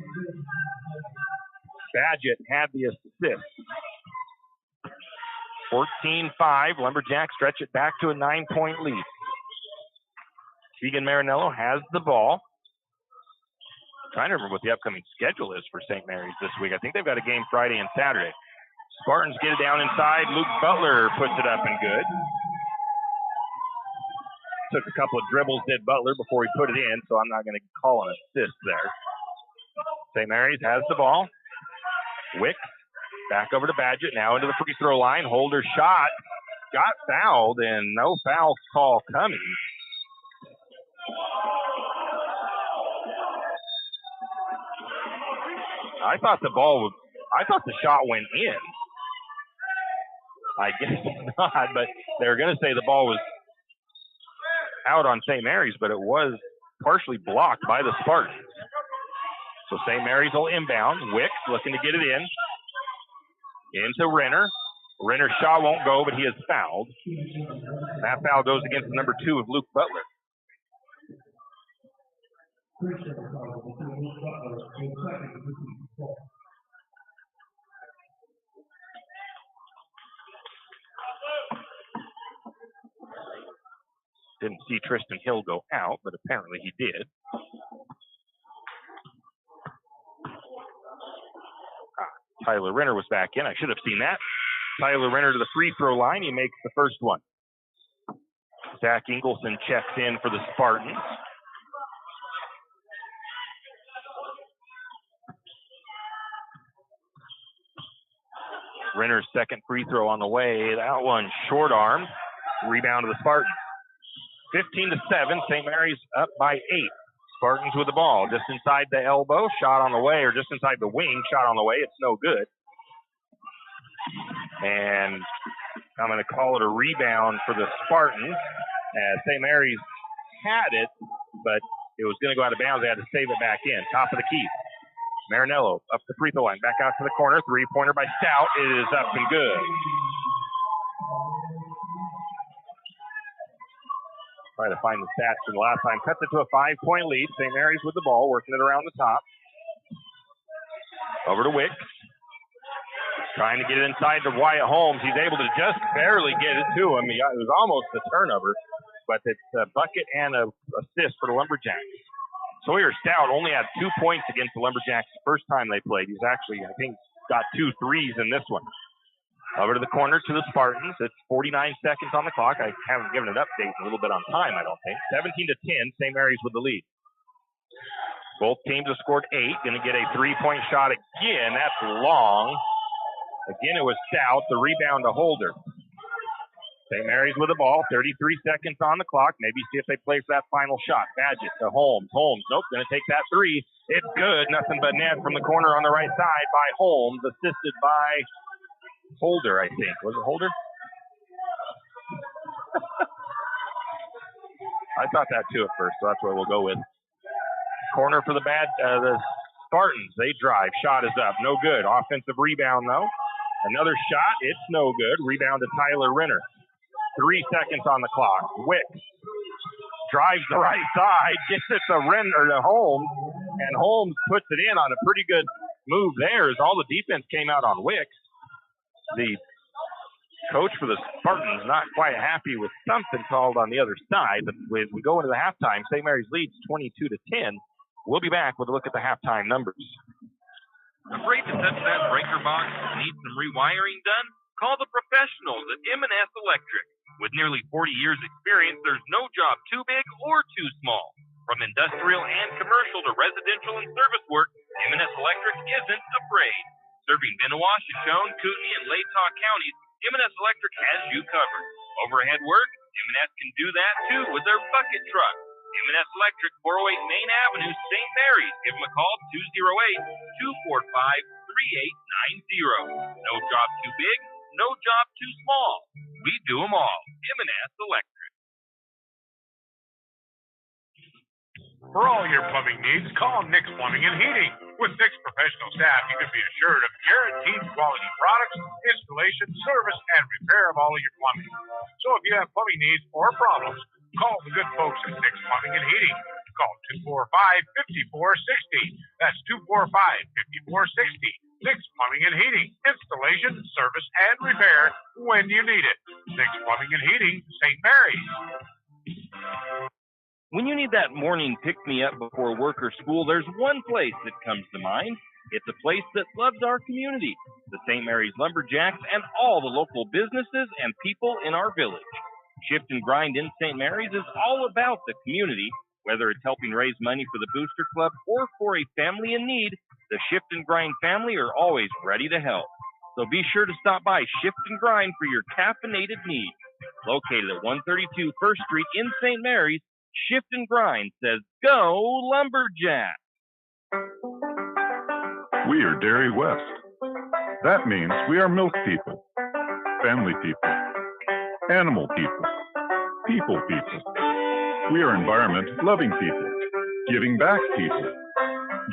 Badgett had the assist. 14-5. Lumberjacks stretch it back to a 9-point lead. Keegan Marinello has the ball. I'm trying to remember what the upcoming schedule is for St. Mary's this week. I think they've got a game Friday and Saturday. Spartans get it down inside. Luke Butler puts it up and good. Took a couple of dribbles, did Butler, before he put it in, so I'm not going to call an assist there. St. Mary's has the ball. Wicks back over to Badgett, now into the free throw line. Holder shot, got fouled, and no foul call coming. I thought the shot went in. I guess not, but they're going to say the ball was out on St. Mary's, but it was partially blocked by the Spartans. So St. Mary's will inbound. Wicks looking to get it in. Into Renner. Renner's shot won't go, but he is fouled. That foul goes against the number 2 of Luke Butler. Didn't see Tristan Hill go out, but apparently he did. Tyler Renner was back in. I should have seen that. Tyler Renner to the free throw line. He makes the first one. Zach Ingleson checks in for the Spartans. Renner's second free throw on the way. That one short arm. Rebound to the Spartans. 15-7. St. Mary's up by 8. Spartans with the ball. Just inside the elbow. Shot on the way, or just inside the wing. Shot on the way. It's no good. And I'm going to call it a rebound for the Spartans. St. Mary's had it, but it was going to go out of bounds. They had to save it back in. Top of the key. Marinello up the free throw line. Back out to the corner. 3-pointer by Stout. It is up and good. Trying to find the stats from the last time. Cuts it to a 5-point lead. St. Mary's with the ball, working it around the top. Over to Wicks. Trying to get it inside to Wyatt Holmes. He's able to just barely get it to him. It was almost a turnover, but it's a bucket and an assist for the Lumberjacks. Sawyer Stout only had 2 points against the Lumberjacks the first time they played. He's actually, I think, got 2 threes in this one. Over to the corner to the Spartans. It's 49 seconds on the clock. I haven't given an update a little bit on time, I don't think. 17-10, St. Mary's with the lead. Both teams have scored 8. Going to get a 3-point shot again. That's long. Again, it was Stout. The rebound to Holder. St. Mary's with the ball. 33 seconds on the clock. Maybe see if they play for that final shot. Badgett to Holmes. Holmes, nope, going to take that 3. It's good. Nothing but net from the corner on the right side by Holmes, assisted by Holder, I think. Was it Holder? I thought that too at first, so that's what we'll go with. Corner for the Spartans. They drive. Shot is up. No good. Offensive rebound, though. Another shot. It's no good. Rebound to Tyler Renner. 3 seconds on the clock. Wicks drives the right side. Gets it to Holmes. And Holmes puts it in on a pretty good move there as all the defense came out on Wicks. The coach for the Spartans not quite happy with something called on the other side. But as we go into the halftime, St. Mary's leads 22-10. We'll be back with a look at the halftime numbers. Afraid to touch that breaker box? Need some rewiring done? Call the professionals at M&S Electric. With nearly 40 years experience, there's no job too big or too small. From industrial and commercial to residential and service work, M&S Electric isn't afraid. Serving Benawah, Shoshone, Kootenai, and Latah counties, M&S Electric has you covered. Overhead work? M&S can do that too with their bucket truck. M&S Electric, 408 Main Avenue, St. Mary's. Give them a call, 208-245-3890. No job too big, no job too small. We do them all. M&S Electric. For all your plumbing needs, call Nick's Plumbing and Heating. With Nick's professional staff, you can be assured of guaranteed quality products, installation, service, and repair of all of your plumbing. So if you have plumbing needs or problems, call the good folks at Nick's Plumbing and Heating. Call 245-5460. That's 245-5460. Nick's Plumbing and Heating. Installation, service, and repair when you need it. Nick's Plumbing and Heating, St. Mary's. When you need that morning pick-me-up before work or school, there's one place that comes to mind. It's a place that loves our community, the St. Maries Lumberjacks, and all the local businesses and people in our village. Shift and Grind in St. Maries is all about the community. Whether it's helping raise money for the Booster Club or for a family in need, the Shift and Grind family are always ready to help. So be sure to stop by Shift and Grind for your caffeinated needs. Located at 132 First Street in St. Maries, Shift and Grind says, go Lumberjack! We are Dairy West. That means we are milk people, family people, animal people, people people. We are environment-loving people, giving back people,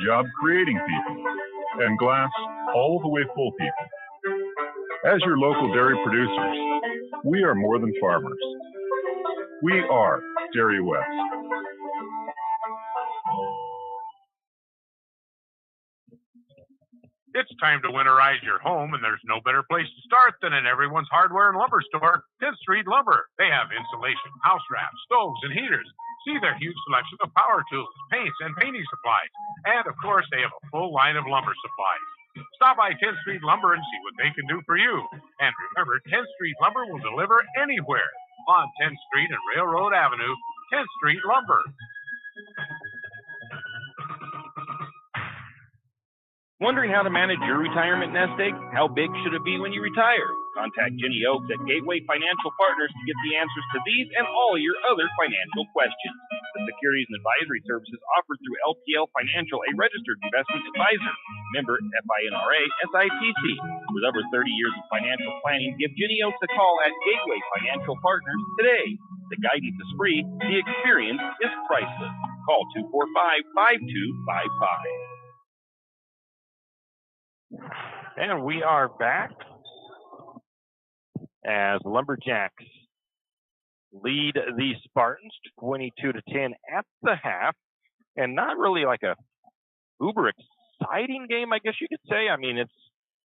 job-creating people, and glass all the way full people. As your local dairy producers, we are more than farmers. We are Dairy West. It's time to winterize your home, and there's no better place to start than in everyone's hardware and lumber store, 10th Street Lumber. They have insulation, house wraps, stoves, and heaters. See their huge selection of power tools, paints, and painting supplies. And, of course, they have a full line of lumber supplies. Stop by 10th Street Lumber and see what they can do for you. And remember, 10th Street Lumber will deliver anywhere on 10th Street and Railroad Avenue, 10th Street Lumber. Wondering how to manage your retirement nest egg? How big should it be when you retire? Contact Jenny Oaks at Gateway Financial Partners to get the answers to these and all your other financial questions. The securities and advisory services offered through LPL Financial, a registered investment advisor. Member FINRA SIPC. With over 30 years of financial planning, give Jenny Oaks a call at Gateway Financial Partners today. The guidance is free. The experience is priceless. Call 245-5255. And we are back as Lumberjacks lead the Spartans 22-10 at the half, and not really like a uber exciting game, I guess you could say. I mean, it's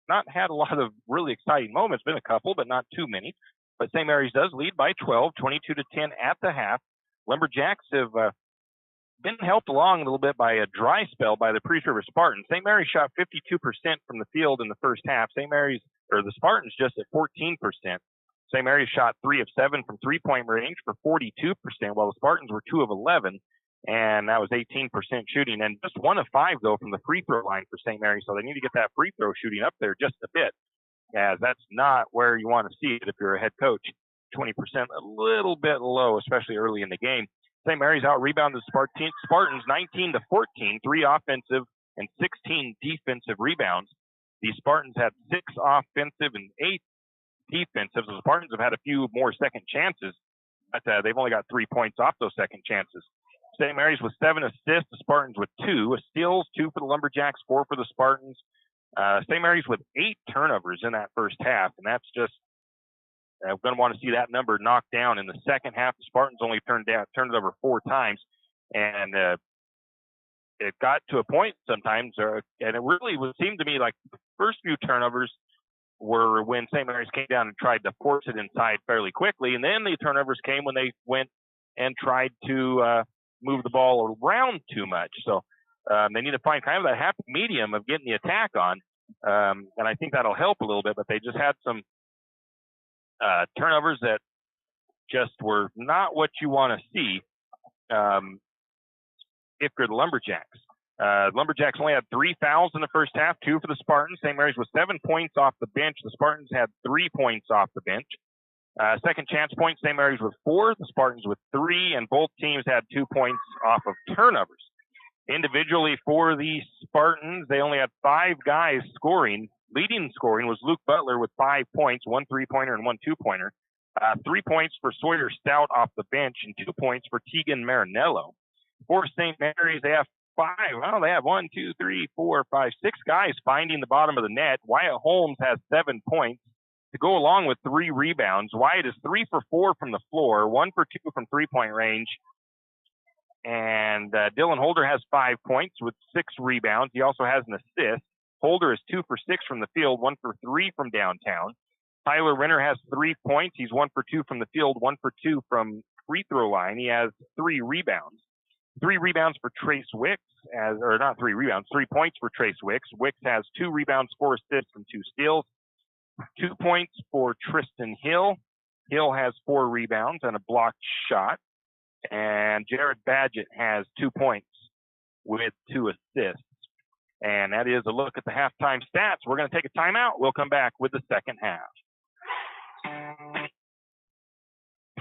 not had a lot of really exciting moments, been a couple, but not too many. But St. Mary's does lead by 12, 22-10 at the half. Lumberjacks have been helped along a little bit by a dry spell by the Priest River Spartans. St. Mary's shot 52% from the field in the first half. The Spartans just at 14%. St. Mary's shot 3 of 7 from three-point range for 42%, while the Spartans were 2 of 11, and that was 18% shooting. And just 1 of 5, though, from the free throw line for St. Mary's, so they need to get that free throw shooting up there just a bit, as that's not where you want to see it if you're a head coach. 20%, a little bit low, especially early in the game. St. Mary's out-rebounded Spartans 19-14, 3 offensive and 16 defensive rebounds. The Spartans had 6 offensive and 8 defensive. The Spartans have had a few more second chances, but they've only got 3 points off those second chances. St. Mary's with 7 assists, the Spartans with 2. Steals, 2 for the Lumberjacks, 4 for the Spartans. St. Mary's with 8 turnovers in that first half, and that's just we're going to want to see that number knocked down. In the second half, the Spartans only turned it over 4 times, and it got to a point sometimes, and it really would seem to me like the first few turnovers were when St. Mary's came down and tried to force it inside fairly quickly, and then the turnovers came when they went and tried to move the ball around too much. So they need to find kind of that happy medium of getting the attack on, and I think that'll help a little bit. But they just had some turnovers that just were not what you want to see if you're the Lumberjacks. Lumberjacks only had 3 fouls in the first half, 2 for the Spartans. St. Mary's with 7 points off the bench. The Spartans had 3 points off the bench. Second chance points, St. Mary's with 4, the Spartans with 3, and both teams had 2 points off of turnovers. Individually for the Spartans, they only had 5 guys scoring. Leading scoring was Luke Butler with 5 points, 1 3-pointer and 1 2-pointer. 3 points for Sawyer Stout off the bench and 2 points for Tegan Marinello. For St. Mary's, they have 5. Well, they have 1, 2, 3, 4, 5, 6 guys finding the bottom of the net. Wyatt Holmes has 7 points to go along with 3 rebounds. Wyatt is 3 for 4 from the floor, 1 for 2 from 3-point range. And Dylan Holder has 5 points with 6 rebounds. He also has an assist. Holder is 2 for 6 from the field, 1 for 3 from downtown. Tyler Renner has 3 points. He's 1 for 2 from the field, 1 for 2 from free throw line. He has 3 rebounds. 3 rebounds for Trace Wicks, 3 points for Trace Wicks. Wicks has 2 rebounds, 4 assists, and 2 steals. 2 points for Tristan Hill. Hill has 4 rebounds and a blocked shot. And Jared Badgett has 2 points with 2 assists. And that is a look at the halftime stats. We're going to take a timeout. We'll come back with the second half.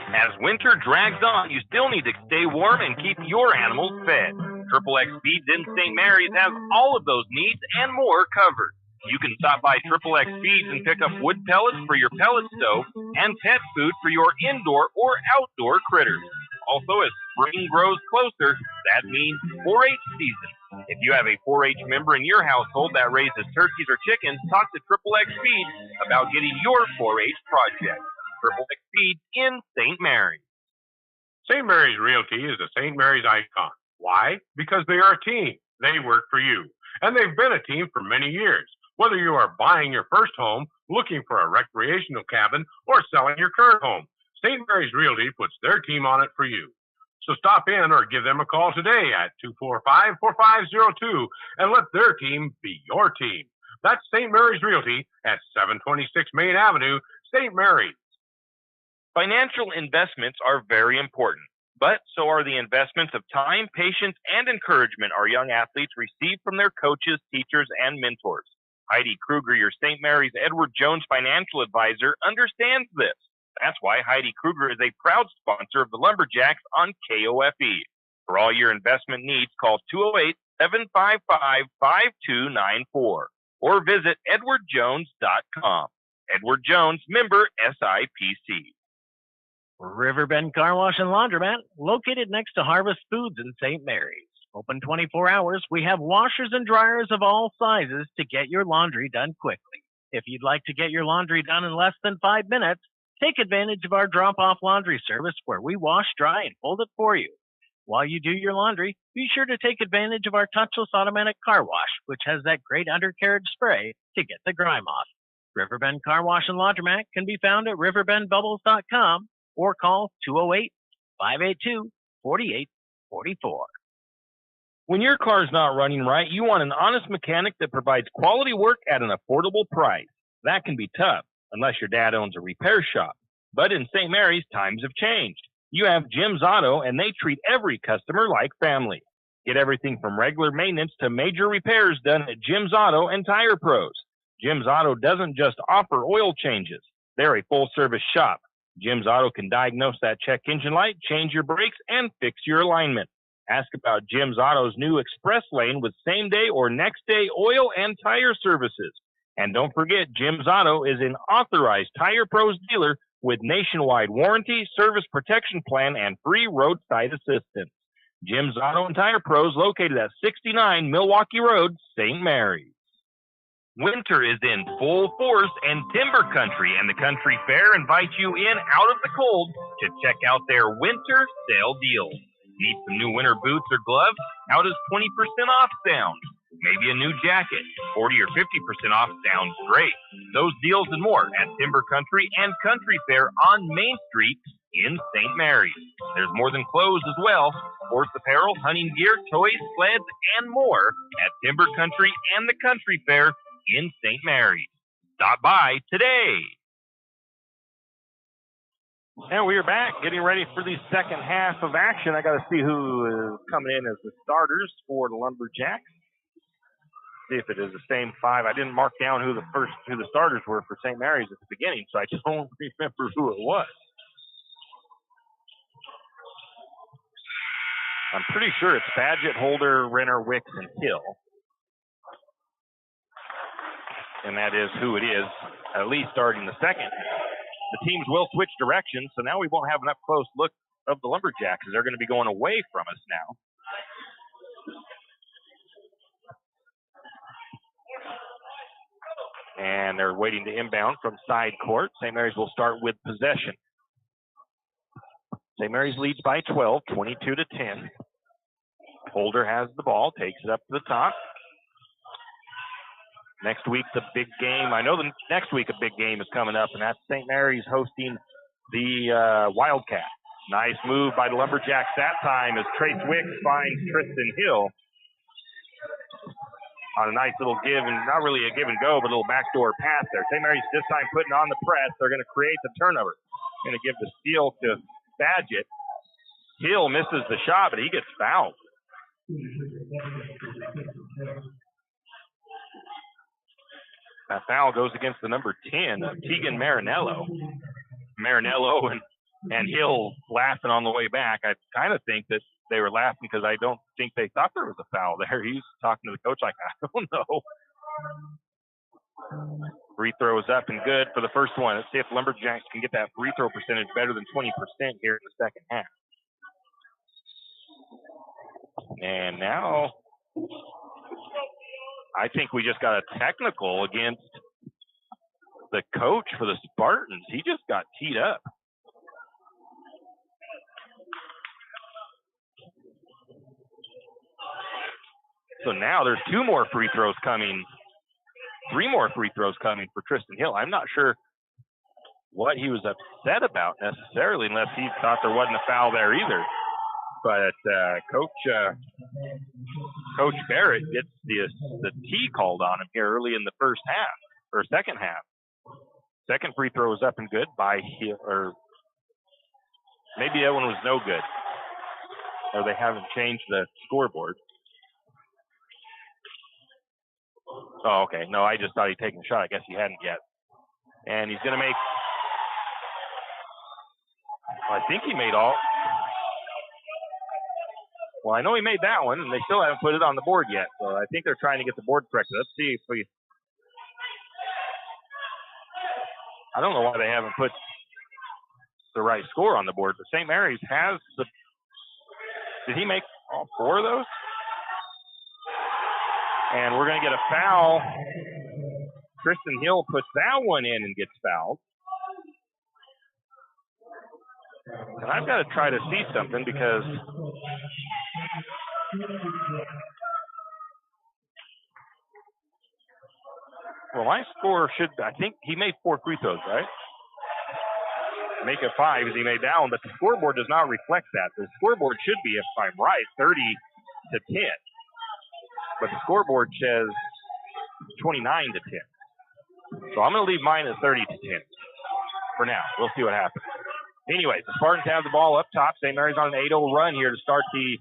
As winter drags on, you still need to stay warm and keep your animals fed. XXX Feeds in St. Mary's has all of those needs and more covered. You can stop by XXX Feeds and pick up wood pellets for your pellet stove and pet food for your indoor or outdoor critters. Also, as spring grows closer, that means 4-H season. If you have a 4-H member in your household that raises turkeys or chickens, talk to XXX Feeds about getting your 4-H project. XXX Feeds in St. Mary's. St. Mary's Realty is a St. Mary's icon. Why? Because they are a team. They work for you. And they've been a team for many years. Whether you are buying your first home, looking for a recreational cabin, or selling your current home, St. Mary's Realty puts their team on it for you. So stop in or give them a call today at 245-4502 and let their team be your team. That's St. Mary's Realty at 726 Main Avenue, St. Mary's. Financial investments are very important, but so are the investments of time, patience, and encouragement our young athletes receive from their coaches, teachers, and mentors. Heidi Kruger, your St. Mary's Edward Jones financial advisor, understands this. That's why Heidi Kruger is a proud sponsor of the Lumberjacks on KOFE. For all your investment needs, call 208-755-5294 or visit edwardjones.com. Edward Jones, member SIPC. Riverbend Car Wash and Laundromat, located next to Harvest Foods in St. Mary's. Open 24 hours, we have washers and dryers of all sizes to get your laundry done quickly. If you'd like to get your laundry done in less than 5 minutes, take advantage of our drop-off laundry service where we wash, dry, and fold it for you. While you do your laundry, be sure to take advantage of our touchless automatic car wash, which has that great undercarriage spray to get the grime off. Riverbend Car Wash and Laundromat can be found at riverbendbubbles.com or call 208-582-4844. When your car's not running right, you want an honest mechanic that provides quality work at an affordable price. That can be tough, unless your dad owns a repair shop. But in St. Mary's, times have changed. You have Jim's Auto, and they treat every customer like family. Get everything from regular maintenance to major repairs done at Jim's Auto and Tire Pros. Jim's Auto doesn't just offer oil changes. They're a full-service shop. Jim's Auto can diagnose that check engine light, change your brakes, and fix your alignment. Ask about Jim's Auto's new Express Lane with same-day or next-day oil and tire services. And don't forget, Jim's Auto is an authorized Tire Pros dealer with nationwide warranty, service protection plan, and free roadside assistance. Jim's Auto and Tire Pros located at 69 Milwaukee Road, St. Mary's. Winter is in full force, and Timber Country and the Country Fair invite you in out of the cold to check out their winter sale deals. Need some new winter boots or gloves? How does 20% off sound? Maybe a new jacket. 40 or 50% off sounds great. Those deals and more at Timber Country and Country Fair on Main Street in St. Mary's. There's more than clothes as well. Sports apparel, hunting gear, toys, sleds, and more at Timber Country and the Country Fair in St. Mary's. Stop by today. And we are back, getting ready for the second half of action. I got to see who is coming in as the starters for the Lumberjacks. See if it is the same five. I didn't mark down who the starters were for St. Mary's at the beginning, so I just don't remember who it was. I'm pretty sure it's Badgett, Holder, Renner, Wicks, and Hill. And that is who it is, at least starting the second. The teams will switch directions, so now we won't have an up-close look of the Lumberjacks, as they're going to be going away from us now. And they're waiting to inbound from side court. St. Mary's will start with possession. St. Mary's leads by 12, 22-10. Holder has the ball, takes it up to the top. Next week, the big game. I know next week a big game is coming up, and that's St. Mary's hosting the Wildcats. Nice move by the Lumberjacks that time as Trace Wicks finds Tristan Hill on a nice little give, and not really a give and go, but a little backdoor pass there. St. Mary's this time putting on the press. They're going to create the turnover. Going to give the steal to Badgett. Hill misses the shot, but he gets fouled. That foul goes against the number 10, Tegan Marinello. Marinello and Hill laughing on the way back. I kind of think that they were laughing because I don't think they thought there was a foul there. He's talking to the coach like, I don't know. Free throw is up and good for the first one. Let's see if Lumberjacks can get that free throw percentage better than 20% here in the second half. And now I think we just got a technical against the coach for the Spartans. He just got teed up. So now there's 2 more free throws coming, 3 more free throws coming for Tristan Hill. I'm not sure what he was upset about necessarily, unless he thought there wasn't a foul there either. But Coach Barrett gets the T called on him here early in the first half, or second half. Second free throw was up and good by Hill, or maybe that one was no good, or they haven't changed the scoreboard. Oh, okay. No, I just thought he'd taken a shot. I guess he hadn't yet. And he's going to make, I think he made all. Well, I know he made that one, and they still haven't put it on the board yet. So I think they're trying to get the board corrected. Let's see if we. I don't know why they haven't put the right score on the board, but St. Mary's has the. Did he make all 4 of those? And we're going to get a foul. Tristan Hill puts that one in and gets fouled. And I've got to try to see something because well, my score should, I think he made 4 free throws, right? Make it 5 as he made that one, but the scoreboard does not reflect that. The scoreboard should be, if I'm right, 30-10. But the scoreboard says 29-10. So I'm going to leave mine at 30-10 for now. We'll see what happens. Anyways, the Spartans have the ball up top. St. Mary's on an 8-0 run here to start the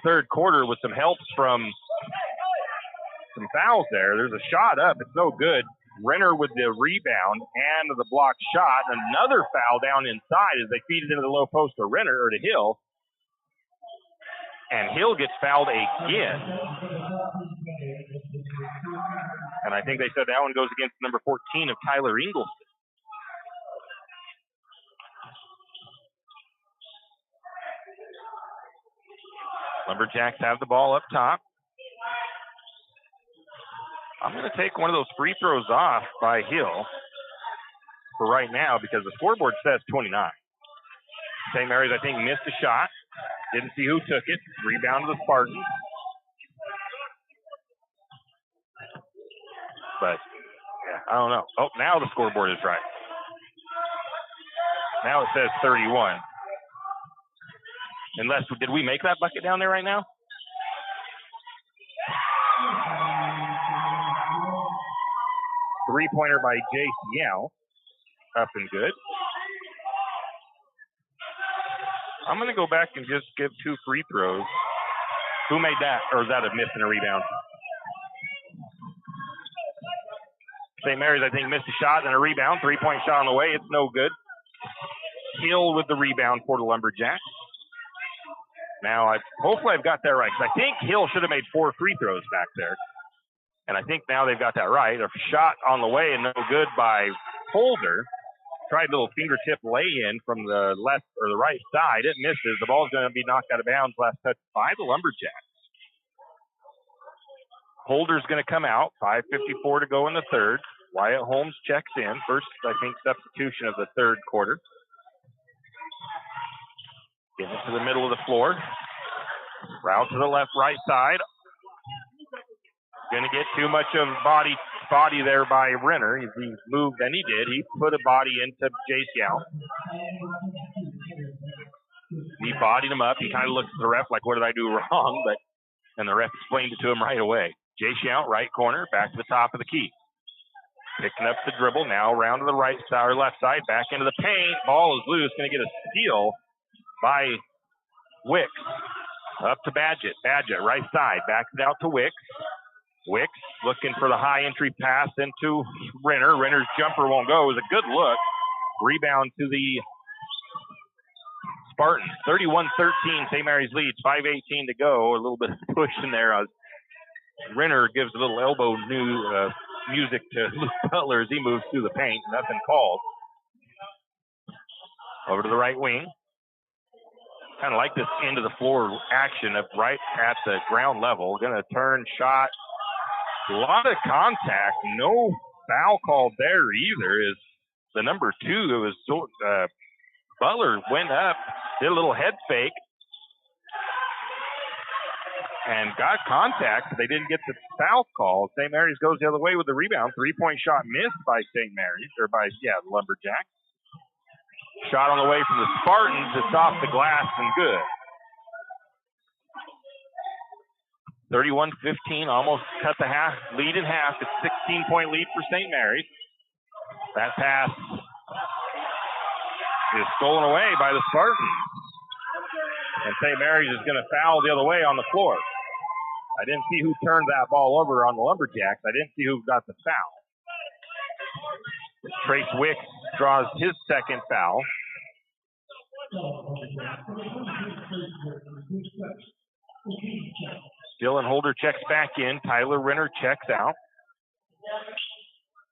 third quarter with some helps from some fouls there. There's a shot up. It's no good. Renner with the rebound and the blocked shot. Another foul down inside as they feed it into the low post to Renner or to Hill. And Hill gets fouled again. And I think they said that one goes against number 14 of Tyler Ingolson. Lumberjacks have the ball up top. I'm going to take one of those free throws off by Hill for right now because the scoreboard says 29. St. Mary's, I think, missed a shot. Didn't see who took it. Rebound to the Spartans. But, yeah, I don't know. Oh, now the scoreboard is right. Now it says 31. Unless, did we make that bucket down there right now? Three-pointer by Jace Yao. Up and good. I'm going to go back and just give 2 free throws. Who made that? Or is that a miss and a rebound? St. Mary's, I think, missed a shot and a rebound. 3-point shot on the way. It's no good. Hill with the rebound for the Lumberjacks. Now, hopefully I've got that right. Because I think Hill should have made 4 free throws back there. And I think now they've got that right. A shot on the way and no good by Holder. Tried a little fingertip lay-in from the left or the right side. It misses. The ball's going to be knocked out of bounds. Last touch by the Lumberjacks. Holder's going to come out. 5:54 to go in the third. Wyatt Holmes checks in. First, I think, substitution of the third quarter. Getting it to the middle of the floor. Route to the left, right side. Going to get too much of body there by Renner. If he moved, then he did. He put a body into Jace Yao. He bodied him up. He kind of looked at the ref like, what did I do wrong? And the ref explained it to him right away. Jace Yao, right corner, back to the top of the key. Picking up the dribble now, around to the right side or left side, back into the paint. Ball is loose. Going to get a steal by Wicks. Up to Badgett. Badgett, right side. Backs it out to Wicks. Wicks looking for the high entry pass into Renner. Renner's jumper won't go. It was a good look. Rebound to the Spartans. 31-13. St. Mary's leads. 5:18 to go. A little bit of push in there. Renner gives a little elbow music to Luke Butler as he moves through the paint. Nothing called. Over to the right wing. Kind of like this end of the floor action of right at the ground level. Going to turn, shot. A lot of contact. No foul called there either. Is the number 2. It was Butler went up, did a little head fake, and got contact. They didn't get the foul call. St. Mary's goes the other way with the rebound. 3-point shot missed by St. Mary's, or by, the Lumberjacks. Shot on the way from the Spartans. It's off the glass and good. 31-15, almost cut the lead in half. It's 16-point lead for St. Mary's. That pass is stolen away by the Spartans. And St. Mary's is going to foul the other way on the floor. I didn't see who turned that ball over on the Lumberjacks. I didn't see who got the foul. Trace Wicks draws his second foul. Dylan Holder checks back in. Tyler Renner checks out.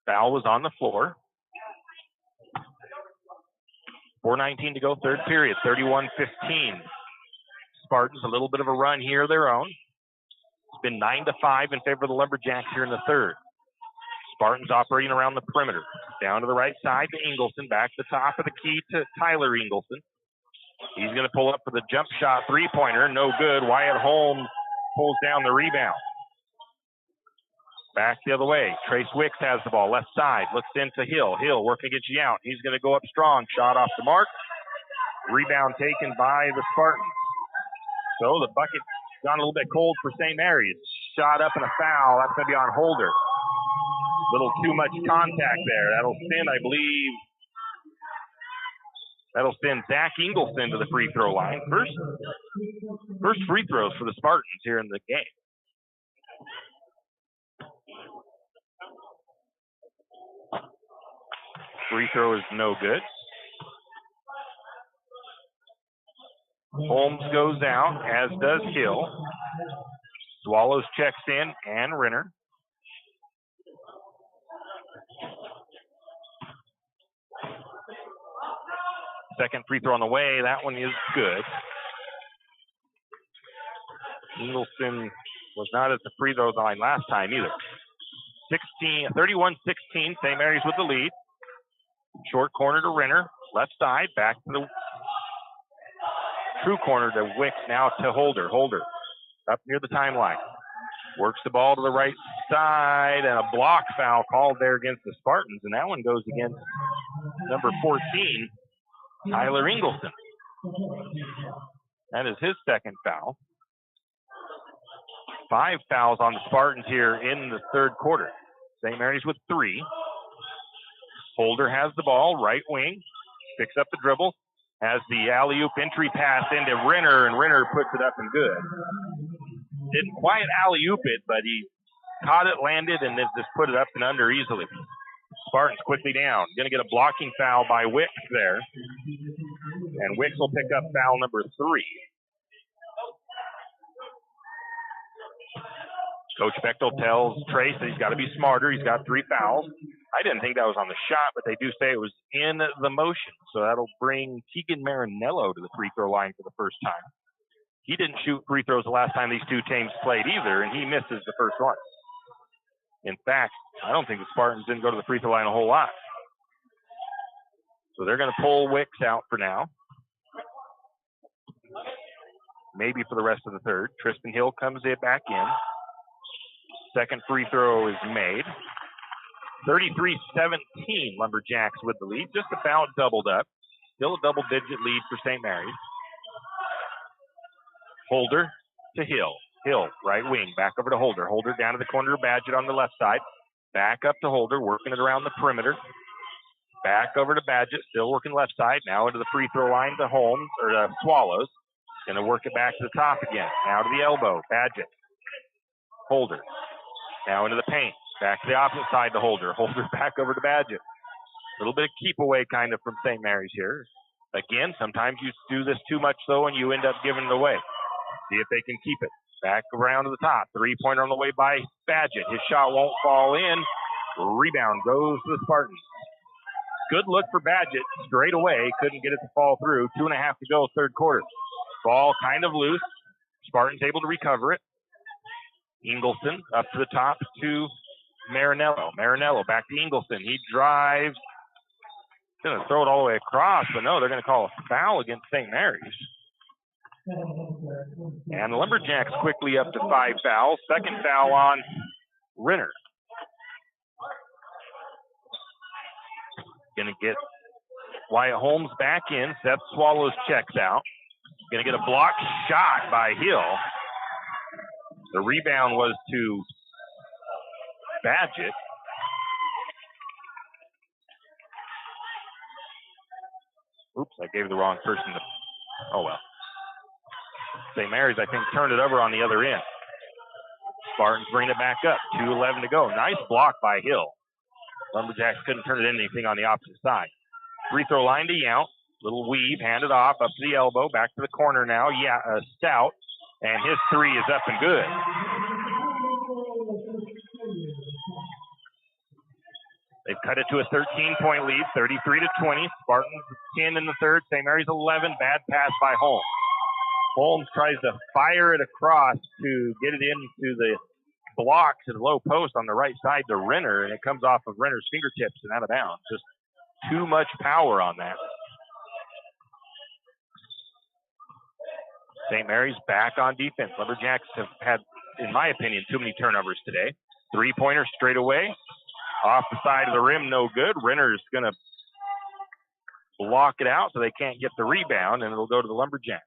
Foul was on the floor. 4:19 to go, third period. 31-15. Spartans, a little bit of a run here of their own. It's been 9-5 in favor of the Lumberjacks here in the third. Spartans operating around the perimeter. Down to the right side to Ingolson. Back to the top of the key to Tyler Ingolson. He's going to pull up for the jump shot three-pointer. No good. Wyatt Holmes pulls down the rebound. Back the other way. Trace Wicks has the ball. Left side. Looks into Hill. Hill working against you out. He's going to go up strong. Shot off the mark. Rebound taken by the Spartans. So the bucket's gone a little bit cold for St. Mary's. Shot up and a foul. That's going to be on Holder. Little too much contact there. That'll send, I believe, Zach Ingolson to the free throw line. First free throws for the Spartans here in the game. Free throw is no good. Holmes goes out, as does Hill. Swallows checks in, and Renner. Second free throw on the way. That one is good. Ingleson was not at the free throw line last time either. 31-16, St. Mary's with the lead. Short corner to Renner. Left side, back to the true corner to Wicks, now to Holder. Holder up near the timeline. Works the ball to the right side, and a block foul called there against the Spartans, and that one goes against number 14, Tyler Ingleson. That is his second foul. 5 fouls on the Spartans here in the third quarter. St. Mary's with 3. Holder has the ball, right wing, picks up the dribble, has the alley-oop entry pass into Renner, and Renner puts it up and good. Didn't quite alley-oop it, but he caught it, landed, and then just put it up and under easily. Spartans quickly down. Going to get a blocking foul by Wicks there. And Wicks will pick up foul number 3. Coach Bechtel tells Trace that he's got to be smarter. He's got 3 fouls. I didn't think that was on the shot, but they do say it was in the motion. So that'll bring Keegan Marinello to the free throw line for the first time. He didn't shoot free throws the last time these two teams played either, and he misses the first one. In fact, I don't think the Spartans didn't go to the free throw line a whole lot. So they're going to pull Wicks out for now. Maybe for the rest of the third. Tristan Hill comes back in. Second free throw is made. 33-17, Lumberjacks with the lead. Just about doubled up. Still a double-digit lead for St. Mary's. Holder to Hill. Hill, right wing, back over to Holder. Holder down to the corner of Badgett on the left side. Back up to Holder, working it around the perimeter. Back over to Badgett, still working left side. Now into the free throw line to Holmes, or to Swallows. Going to work it back to the top again. Now to the elbow, Badgett. Holder. Now into the paint. Back to the opposite side to Holder. Holder back over to Badgett. A little bit of keep away kind of from St. Mary's here. Again, sometimes you do this too much though and you end up giving it away. See if they can keep it. Back around to the top. 3-pointer on the way by Badgett. His shot won't fall in. Rebound goes to the Spartans. Good look for Badgett. Straight away. Couldn't get it to fall through. 2.5 to go, third quarter. Ball kind of loose. Spartans able to recover it. Ingleson up to the top to Marinello. Marinello back to Ingleson. He drives. Going to throw it all the way across, but no, they're going to call a foul against St. Mary's. And the Lumberjacks quickly up to 5 fouls. Second foul on Renner. Going to get Wyatt Holmes back in. Seth Swallows checks out. Going to get a blocked shot by Hill. The rebound was to Badgett. Oops, I gave the wrong person the. Oh, well. St. Mary's, I think, turned it over on the other end. Spartans bring it back up. 2:11 to go. Nice block by Hill. Lumberjacks couldn't turn it into anything on the opposite side. Free throw line to Yount. Little weave, handed off, up to the elbow, back to the corner now. Yeah, Stout. And his 3 is up and good. They've cut it to a 13-point lead, 33-20. Spartans 10 in the third. St. Mary's 11. Bad pass by Holmes. Holmes tries to fire it across to get it into the block to the low post on the right side to Renner, and it comes off of Renner's fingertips and out of bounds. Just too much power on that. St. Mary's back on defense. Lumberjacks have had, in my opinion, too many turnovers today. 3-pointer straight away. Off the side of the rim, no good. Renner's going to block it out so they can't get the rebound, and it'll go to the Lumberjacks.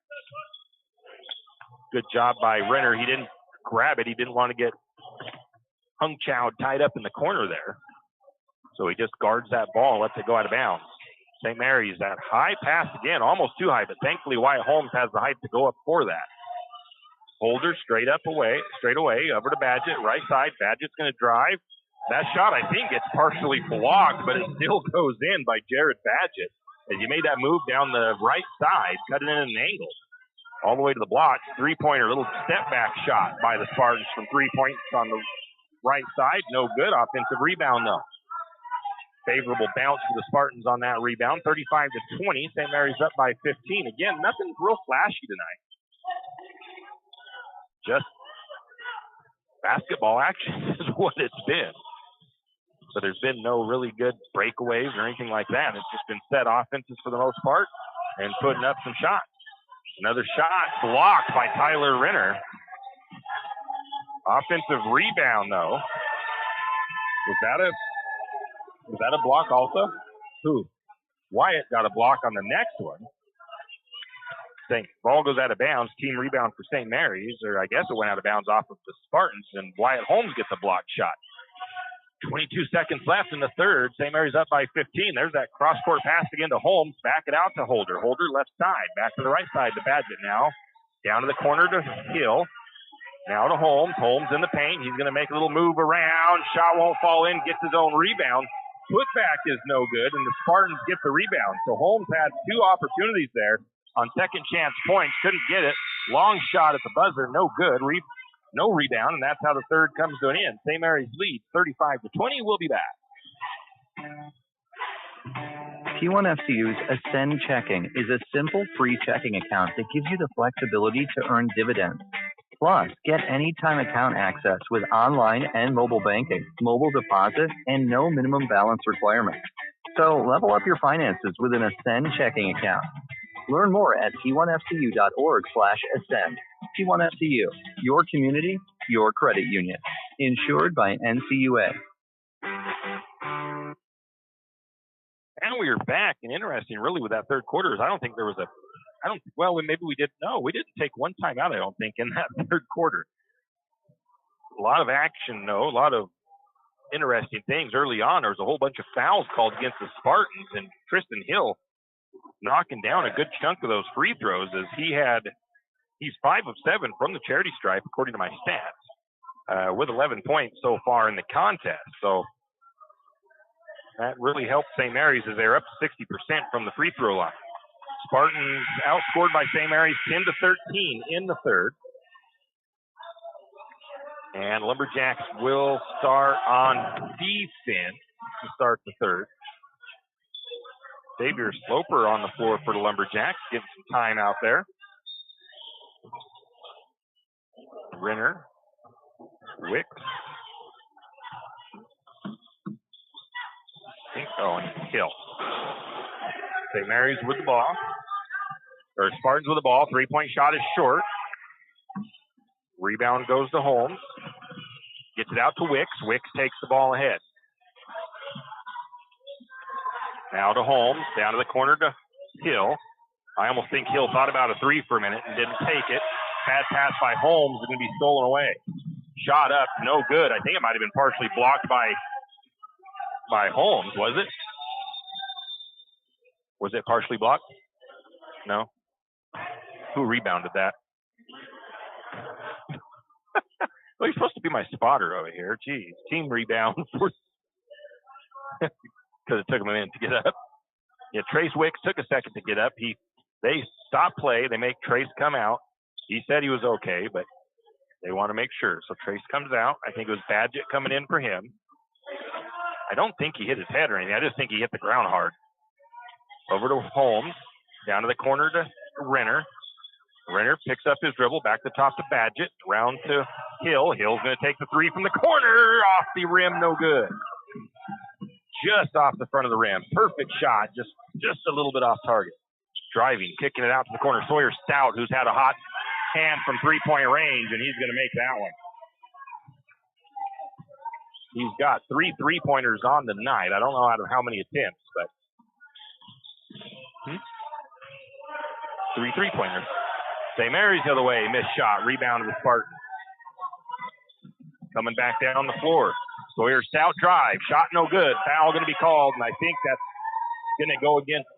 Good job by Renner. He didn't grab it. He didn't want to get Hung Chow tied up in the corner there. So he just guards that ball and lets it go out of bounds. St. Mary's, that high pass again, almost too high, but thankfully Wyatt Holmes has the height to go up for that. Holder straight away, over to Badgett, right side. Badgett's going to drive. That shot, I think, gets partially blocked, but it still goes in by Jared Badgett. As he made that move down the right side, cut it in an angle, all the way to the block. 3-pointer, little step-back shot by the Spartans from 3 points on the right side. No good. Offensive rebound, though. favorable bounce for the Spartans on that rebound. 35-20. St. Mary's up by 15. Again, nothing real flashy tonight. Just basketball action is what it's been. So there's been no really good breakaways or anything like that. It's just been set offenses for the most part and putting up some shots. Another shot blocked by Tyler Renner. Offensive rebound, though. Was that a block also? Who? Wyatt got a block on the next one. Ball goes out of bounds. Team rebound for St. Mary's, or I guess it went out of bounds off of the Spartans, and Wyatt Holmes gets a blocked shot. 22 seconds left in the third. St. Mary's up by 15. There's that cross-court pass again to Holmes. Back it out to Holder. Holder left side. Back to the right side to Badgett now. Down to the corner to Hill. Now to Holmes. Holmes in the paint. He's going to make a little move around. Shot won't fall in. Gets his own rebound. Putback is no good, and the Spartans get the rebound. So Holmes had two opportunities there on second chance points. Couldn't get it. Long shot at the buzzer. No good. No rebound, and that's how the third comes to an end. St. Mary's lead 35-20. We'll be back. T1FCU's Ascend Checking is a simple free checking account that gives you the flexibility to earn dividends. Plus, get anytime account access with online and mobile banking, mobile deposit, and no minimum balance requirements. So level up your finances with an Ascend checking account. Learn more at t1fcu.org/ascend. T1FCU, your community, your credit union. Insured by NCUA. And we are back, and interesting really with that third quarter is I don't think there was maybe we didn't know. We didn't take one timeout, I don't think, in that third quarter. A lot of action, though, a lot of interesting things early on. There was a whole bunch of fouls called against the Spartans, and Tristan Hill knocking down a good chunk of those free throws as he's 5 of 7 from the charity stripe, according to my stats, with 11 points so far in the contest. So that really helped St. Mary's as they're up 60% from the free throw line. Spartans outscored by St. Mary's 10-13 in the third. And Lumberjacks will start on defense to start the third. Xavier Sloper on the floor for the Lumberjacks, getting some time out there. Renner, Wicks. And Hill. St. Mary's with the ball. Or Spartans with the ball. 3-point shot is short. Rebound goes to Holmes. Gets it out to Wicks. Wicks takes the ball ahead. Now to Holmes. Down to the corner to Hill. I almost think Hill thought about a three for a minute and didn't take it. Bad pass by Holmes is going to be stolen away. Shot up, no good. I think it might have been partially blocked by Holmes, was it? Was it partially blocked? No. Who rebounded that? Well, you're supposed to be my spotter over here. Geez, team rebound because it took him a minute to get up. Yeah, Trace Wicks took a second to get up. They stop play. They make Trace come out. He said he was okay, but they want to make sure. So Trace comes out. I think it was Badgett coming in for him. I don't think he hit his head or anything. I just think he hit the ground hard. Over to Holmes. Down to the corner to Renner. Renner picks up his dribble. Back to top to Badgett. Round to Hill. Hill's going to take the three from the corner. Off the rim. No good. Just off the front of the rim. Perfect shot. Just a little bit off target. Driving. Kicking it out to the corner. Sawyer Stout, who's had a hot hand from three-point range, and he's going to make that one. He's got 3 3-pointers on the night. I don't know out of how many attempts, but 3 3-pointers. St. Mary's the other way. Missed shot. Rebound with Spartan. Coming back down the floor. Sawyer Stout drive. Shot no good. Foul going to be called, and I think that's going to go against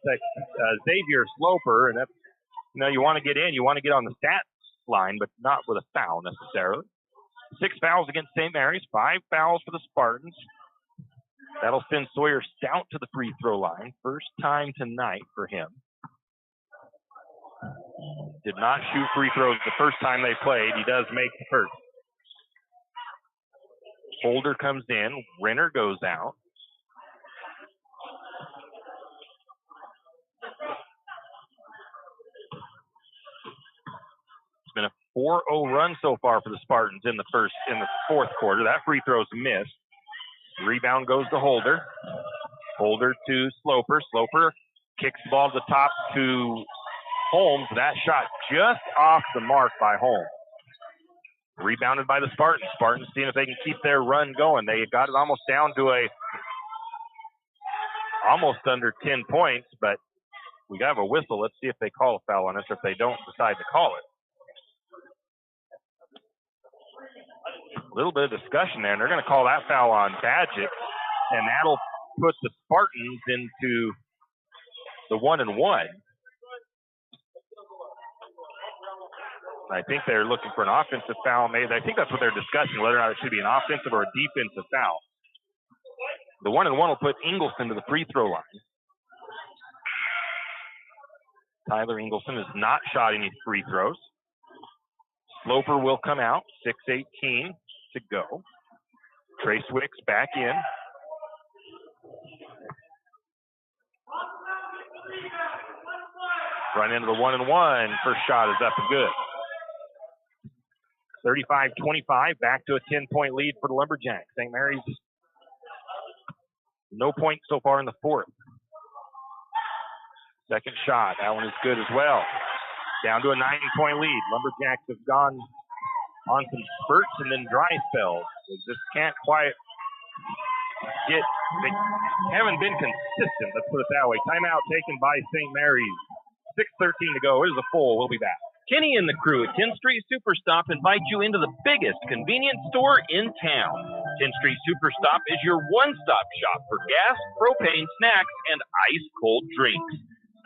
Xavier Sloper. And that's, you want to get in. You want to get on the stat line, but not with a foul necessarily. 6 fouls against St. Mary's, 5 fouls for the Spartans. That'll send Sawyer Stout to the free throw line. First time tonight for him. Did not shoot free throws the first time they played. He does make the first. Holder comes in. Renner goes out. 4-0 run so far for the Spartans in the fourth quarter. That free throw's missed. Rebound goes to Holder. Holder to Sloper. Sloper kicks the ball to the top to Holmes. That shot just off the mark by Holmes. Rebounded by the Spartans. Spartans seeing if they can keep their run going. They got it almost down to almost under 10 points, but we got a whistle. Let's see if they call a foul on us or if they don't decide to call it. A little bit of discussion there, and they're going to call that foul on Badgett, and that'll put the Spartans into the 1-1. I think they're looking for an offensive foul made. I think that's what they're discussing, whether or not it should be an offensive or a defensive foul. The 1-1 will put Ingleson to the free throw line. Tyler Ingleson has not shot any free throws. Sloper will come out, 6:18 to go. Trace Wicks back in. Run into the 1-1. First shot is up and good. 35-25, back to a 10-point lead for the Lumberjacks. St. Mary's, no points so far in the fourth. Second shot, that one is good as well. Down to a 9-point lead. Lumberjacks have gone on some spurts and then dry spells. They just can't quite they haven't been consistent, let's put it that way. Timeout taken by St. Mary's. 6:13 to go. It is a full. We'll be back. Kenny and the crew at 10th Street Superstop invite you into the biggest convenience store in town. 10th Street Superstop is your one-stop shop for gas, propane, snacks, and ice-cold drinks.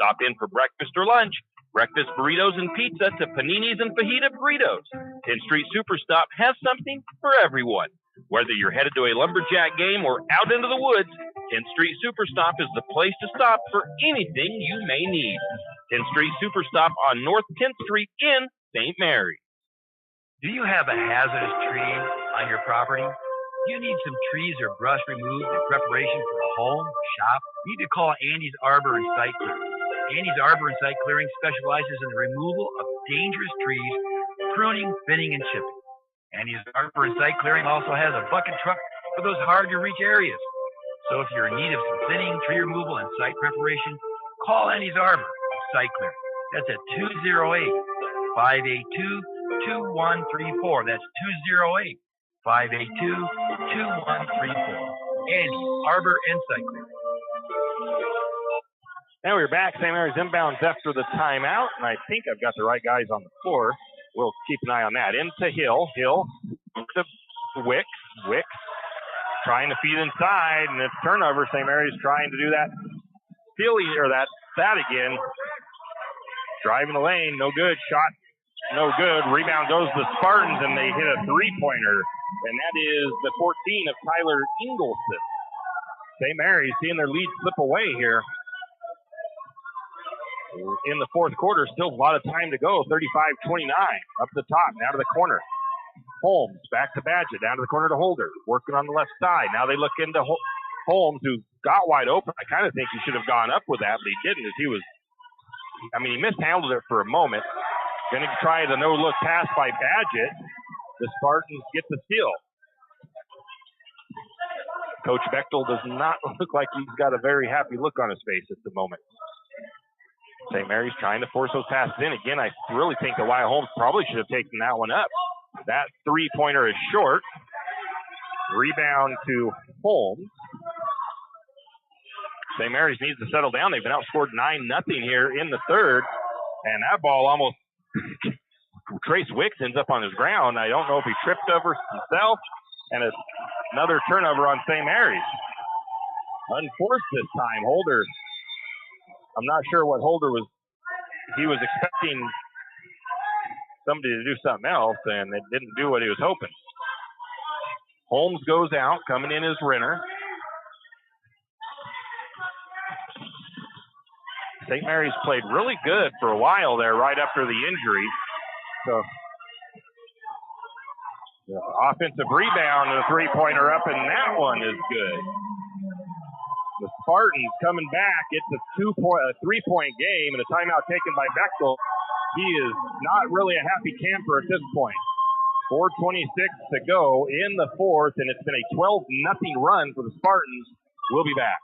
Stop in for breakfast or lunch, breakfast burritos and pizza to paninis and fajita burritos. 10th Street Superstop has something for everyone. Whether you're headed to a Lumberjack game or out into the woods, 10th Street Superstop is the place to stop for anything you may need. 10th Street Superstop on North 10th Street in St. Mary's. Do you have a hazardous tree on your property? Do you need some trees or brush removed in preparation for a home, shop? You need to call Andy's Arbor and Site Clearing. Andy's Arbor and Site Clearing specializes in the removal of dangerous trees, pruning, thinning, and chipping. Andy's Arbor and Site Clearing also has a bucket truck for those hard-to-reach areas. So if you're in need of some thinning, tree removal, and site preparation, call Andy's Arbor and Site Clearing. That's at 208-582-2134. That's 208-582-2134. Andy's Arbor and Site Clearing. Now we're back. St. Mary's inbounds after the timeout, and I think I've got the right guys on the floor. We'll keep an eye on that. Into Hill. Hill to Wicks. Wicks trying to feed inside, and it's turnover. St. Mary's trying to do that that again. Driving the lane, no good. Shot, no good. Rebound goes to the Spartans, and they hit a three-pointer, and that is the 14 of Tyler Ingleson. St. Mary's seeing their lead slip away here. In the fourth quarter, still a lot of time to go. 35-29, up the top, now to the corner. Holmes back to Badgett, down to the corner to Holder, working on the left side. Now they look into Holmes, who got wide open. I kind of think he should have gone up with that, but he didn't, as he mishandled it for a moment. Then he tried a no-look pass by Badgett. The Spartans get the steal. Coach Bechtel does not look like he's got a very happy look on his face at the moment. St. Mary's trying to force those passes in. Again, I really think that Wyatt Holmes probably should have taken that one up. That three-pointer is short. Rebound to Holmes. St. Mary's needs to settle down. They've been outscored 9-0 here in the third. And that ball almost, Trace Wicks ends up on his ground. I don't know if he tripped over himself. And it's another turnover on St. Mary's. Unforced this time. Holder, I'm not sure what Holder was. He was expecting somebody to do something else, and it didn't do what he was hoping. Holmes goes out. Coming in is Renner. St. Mary's played really good for a while there right after the injury. So, the offensive rebound and a three-pointer up, and that one is good. The Spartans coming back. It's a three-point game, and a timeout taken by Bechtel he is not really a happy camper at this point. 4:26 to go in the fourth, and it's been a 12-0 run for the Spartans. We'll be back.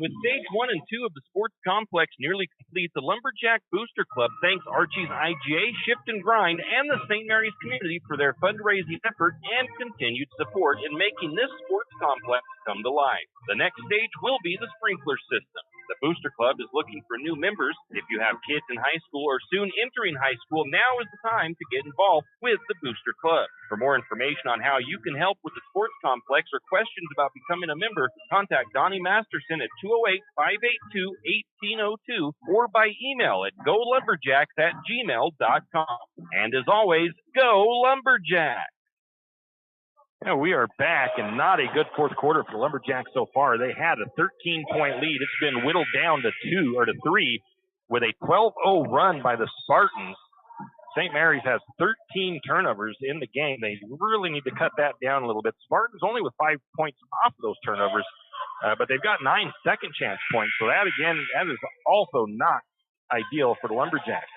With stage 1 and 2 of the sports complex nearly complete, the Lumberjack Booster Club thanks Archie's IGA, Shift and Grind, and the St. Maries community for their fundraising effort and continued support in making this sports complex come to life. The next stage will be the sprinkler system. The Booster Club is looking for new members. If you have kids in high school or soon entering high school, now is the time to get involved with the Booster Club. For more information on how you can help with the sports complex or questions about becoming a member, contact Donnie Masterson at 208-582-1802 or by email at golumberjacks@gmail.com. And as always, go Lumberjack! Yeah, we are back, and not a good fourth quarter for the Lumberjacks so far. They had a 13-point lead. It's been whittled down to 3 with a 12-0 run by the Spartans. St. Mary's has 13 turnovers in the game. They really need to cut that down a little bit. Spartans only with 5 points off of those turnovers, but they've got 9 second chance points. So that, again, that is also not ideal for the Lumberjacks.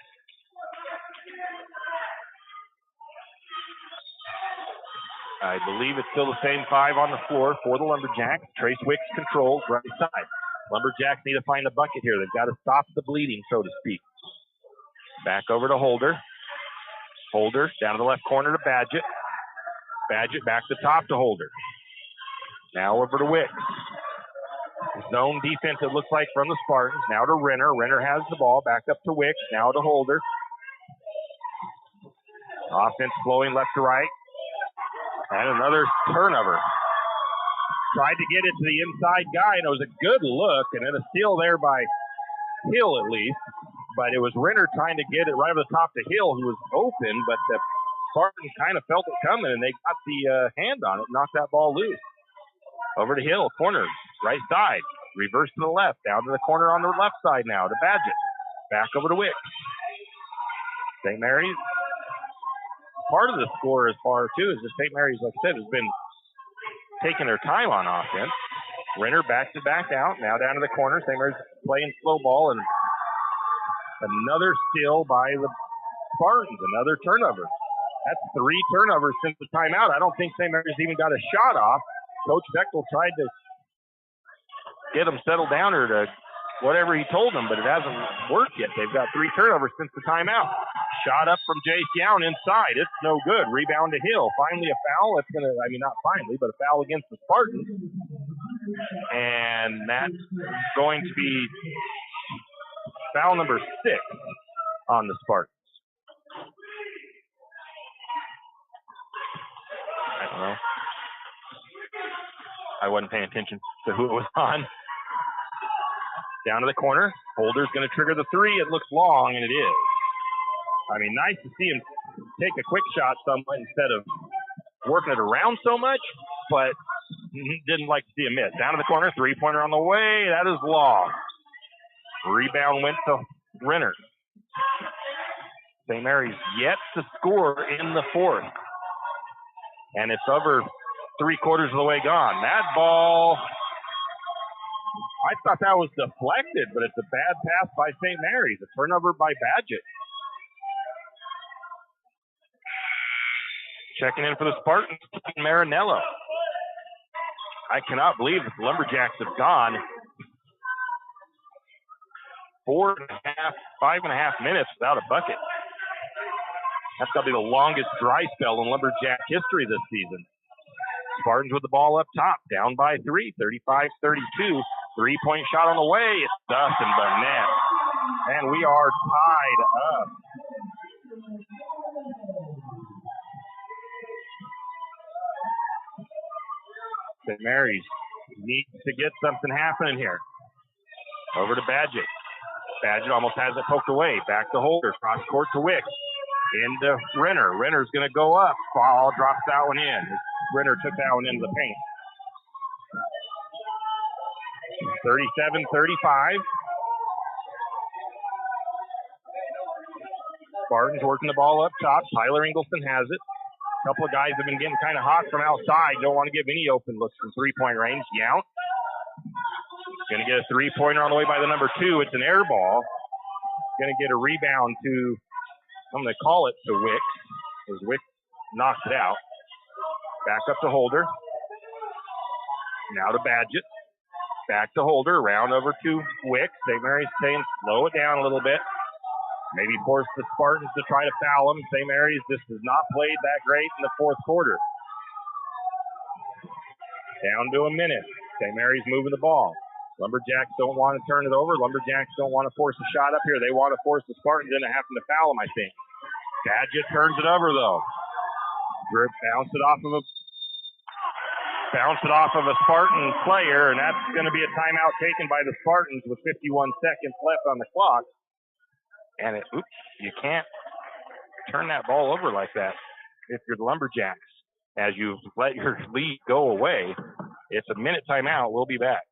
I believe it's still the same 5 on the floor for the Lumberjacks. Trace Wicks controls right side. Lumberjacks need to find a bucket here. They've got to stop the bleeding, so to speak. Back over to Holder. Holder down to the left corner to Badgett. Badgett back to top to Holder. Now over to Wicks. Zone defense, it looks like, from the Spartans. Now to Renner. Renner has the ball. Back up to Wicks. Now to Holder. Offense flowing left to right. And another turnover. Tried to get it to the inside guy, and it was a good look, and then a steal there by Hill at least. But it was Renner trying to get it right over the top to Hill, who was open, but the Spartans kind of felt it coming, and they got the hand on it, knocked that ball loose. Over to Hill, corner, right side. Reverse to the left, down to the corner on the left side now to Badgett. Back over to Wicks. St. Mary's. Part of the score as far, too, is that St. Mary's, like I said, has been taking their time on offense. Renner back to back out, now down to the corner. St. Mary's playing slow ball, and another steal by the Spartans, another turnover. That's 3 turnovers since the timeout. I don't think St. Mary's even got a shot off. Coach Bechtel tried to get them settled down or to whatever he told them, but it hasn't worked yet. They've got 3 turnovers since the timeout. Shot up from Jace Young inside. It's no good. Rebound to Hill. Finally a foul. It's going to, not finally, but a foul against the Spartans. And that's going to be foul number 6 on the Spartans. I don't know. I wasn't paying attention to who it was on. Down to the corner. Holder's going to trigger the 3. It looks long, and it is. Nice to see him take a quick shot somewhat instead of working it around so much, but didn't like to see him miss. Down to the corner, 3-pointer on the way. That is long. Rebound went to Renner. St. Mary's yet to score in the fourth. And it's over 3/4 of the way gone. That ball, I thought that was deflected, but it's a bad pass by St. Mary's. A turnover by Badgett. Checking in for the Spartans, Marinello. I cannot believe that the Lumberjacks have gone 5.5 minutes without a bucket. That's got to be the longest dry spell in Lumberjack history this season. Spartans with the ball up top, down by 3, 35-32. 3-point shot on the way. It's Dustin Burnett. And we are tied up. St. Mary's needs to get something happening here. Over to Badgett. Badgett almost has it poked away. Back to Holder. Cross court to Wicks. Into Renner. Renner's going to go up. Ball drops that one in. Renner took that one into the paint. 37-35. Spartans working the ball up top. Tyler Ingleson has it. A couple of guys have been getting kind of hot from outside. Don't want to give any open looks from 3-point range. Yount going to get a 3-pointer on the way by the number 2. It's an air ball. Going to get a rebound to I'm going to call it to Wicks, as Wicks knocks it out. Back up to Holder. Now to Badgett. Back to Holder. Round over to Wicks. St. Mary's saying slow it down a little bit. Maybe force the Spartans to try to foul them. St. Mary's just has not played that great in the fourth quarter. Down to a minute. St. Mary's moving the ball. Lumberjacks don't want to turn it over. Lumberjacks don't want to force a shot up here. They want to force the Spartans into having to foul them, I think. Badgett turns it over, though. Bounce it off of a Spartan player, and that's going to be a timeout taken by the Spartans with 51 seconds left on the clock. And you can't turn that ball over like that if you're the Lumberjacks. As you let your lead go away, it's a minute timeout. We'll be back.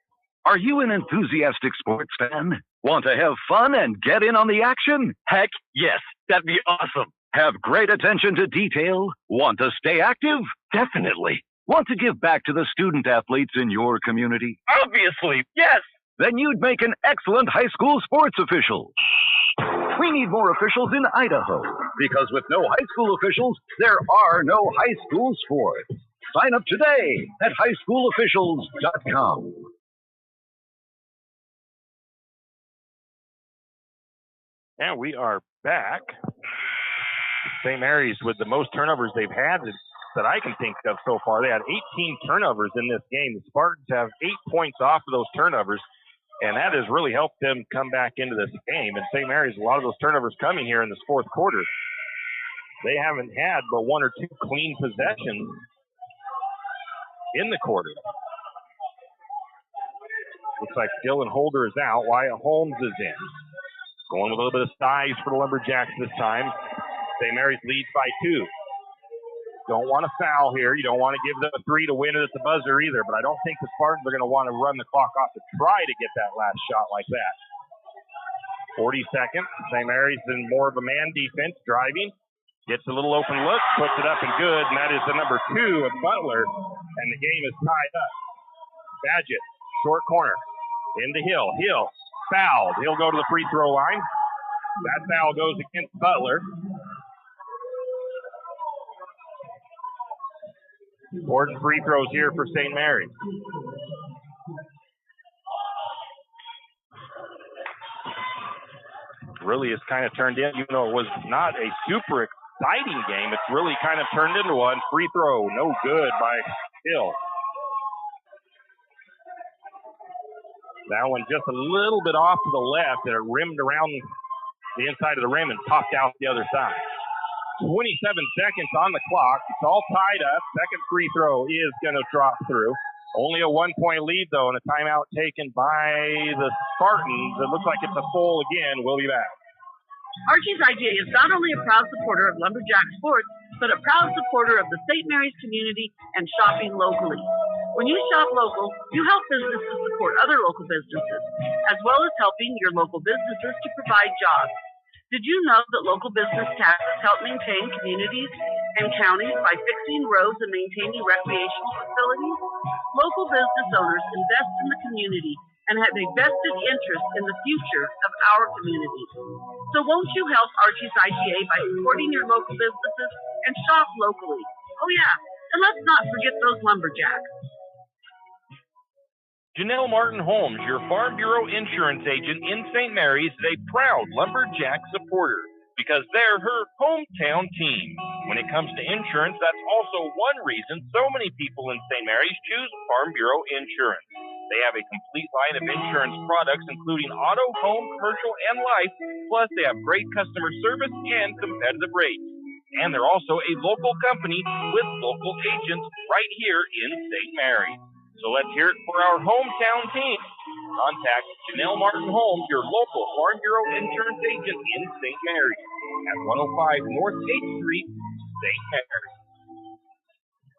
Are you an enthusiastic sports fan? Want to have fun and get in on the action? Heck, yes. That'd be awesome. Have great attention to detail? Want to stay active? Definitely. Want to give back to the student athletes in your community? Obviously, yes. Then you'd make an excellent high school sports official. We need more officials in Idaho, because with no high school officials, there are no high school sports. Sign up today at highschoolofficials.com. And we are back. St. Mary's with the most turnovers they've had that I can think of so far. They had 18 turnovers in this game. The Spartans have 8 points off of those turnovers, and that has really helped them come back into this game. And St. Mary's, a lot of those turnovers coming here in this fourth quarter. They haven't had but 1 or 2 clean possessions in the quarter. Looks like Dylan Holder is out. Wyatt Holmes is in. Going with a little bit of size for the Lumberjacks this time. St. Mary's leads by 2. Don't want to foul here. You don't want to give them a 3 to win it at the buzzer either, but I don't think the Spartans are going to want to run the clock off to try to get that last shot like that. 40 seconds. St. Mary's in more of a man defense, driving. Gets a little open look, puts it up and good, and that is the number 2 of Butler, and the game is tied up. Badgett, short corner, into Hill. Hill, fouled. He'll go to the free throw line. That foul goes against Butler. Important free throws here for St. Mary's. Really has kind of turned in, even though it was not a super exciting game, it's really kind of turned into one. Free throw, no good by Hill. That one just a little bit off to the left, and it rimmed around the inside of the rim and popped out the other side. 27 seconds on the clock. It's all tied up. Second free throw is going to drop through. Only a 1-point lead, though, and a timeout taken by the Spartans. It looks like it's a full again. We'll be back. Archie's IGA is not only a proud supporter of Lumberjack sports, but a proud supporter of the St. Mary's community and shopping locally. When you shop local, you help businesses support other local businesses, as well as helping your local businesses to provide jobs. Did you know that local business taxes help maintain communities and counties by fixing roads and maintaining recreational facilities? Local business owners invest in the community and have a vested interest in the future of our community. So won't you help Archie's IGA by supporting your local businesses and shop locally? Oh yeah, and let's not forget those Lumberjacks. Janelle Martin Holmes, your Farm Bureau insurance agent in St. Mary's, is a proud Lumberjack supporter because they're her hometown team. When it comes to insurance, that's also one reason so many people in St. Mary's choose Farm Bureau insurance. They have a complete line of insurance products, including auto, home, commercial, and life, plus they have great customer service and competitive rates. And they're also a local company with local agents right here in St. Mary's. So let's hear it for our hometown team. Contact Janelle Martin Holmes, your local Farm Bureau insurance agent in St. Mary's at 105 North 8th Street, St. Mary's.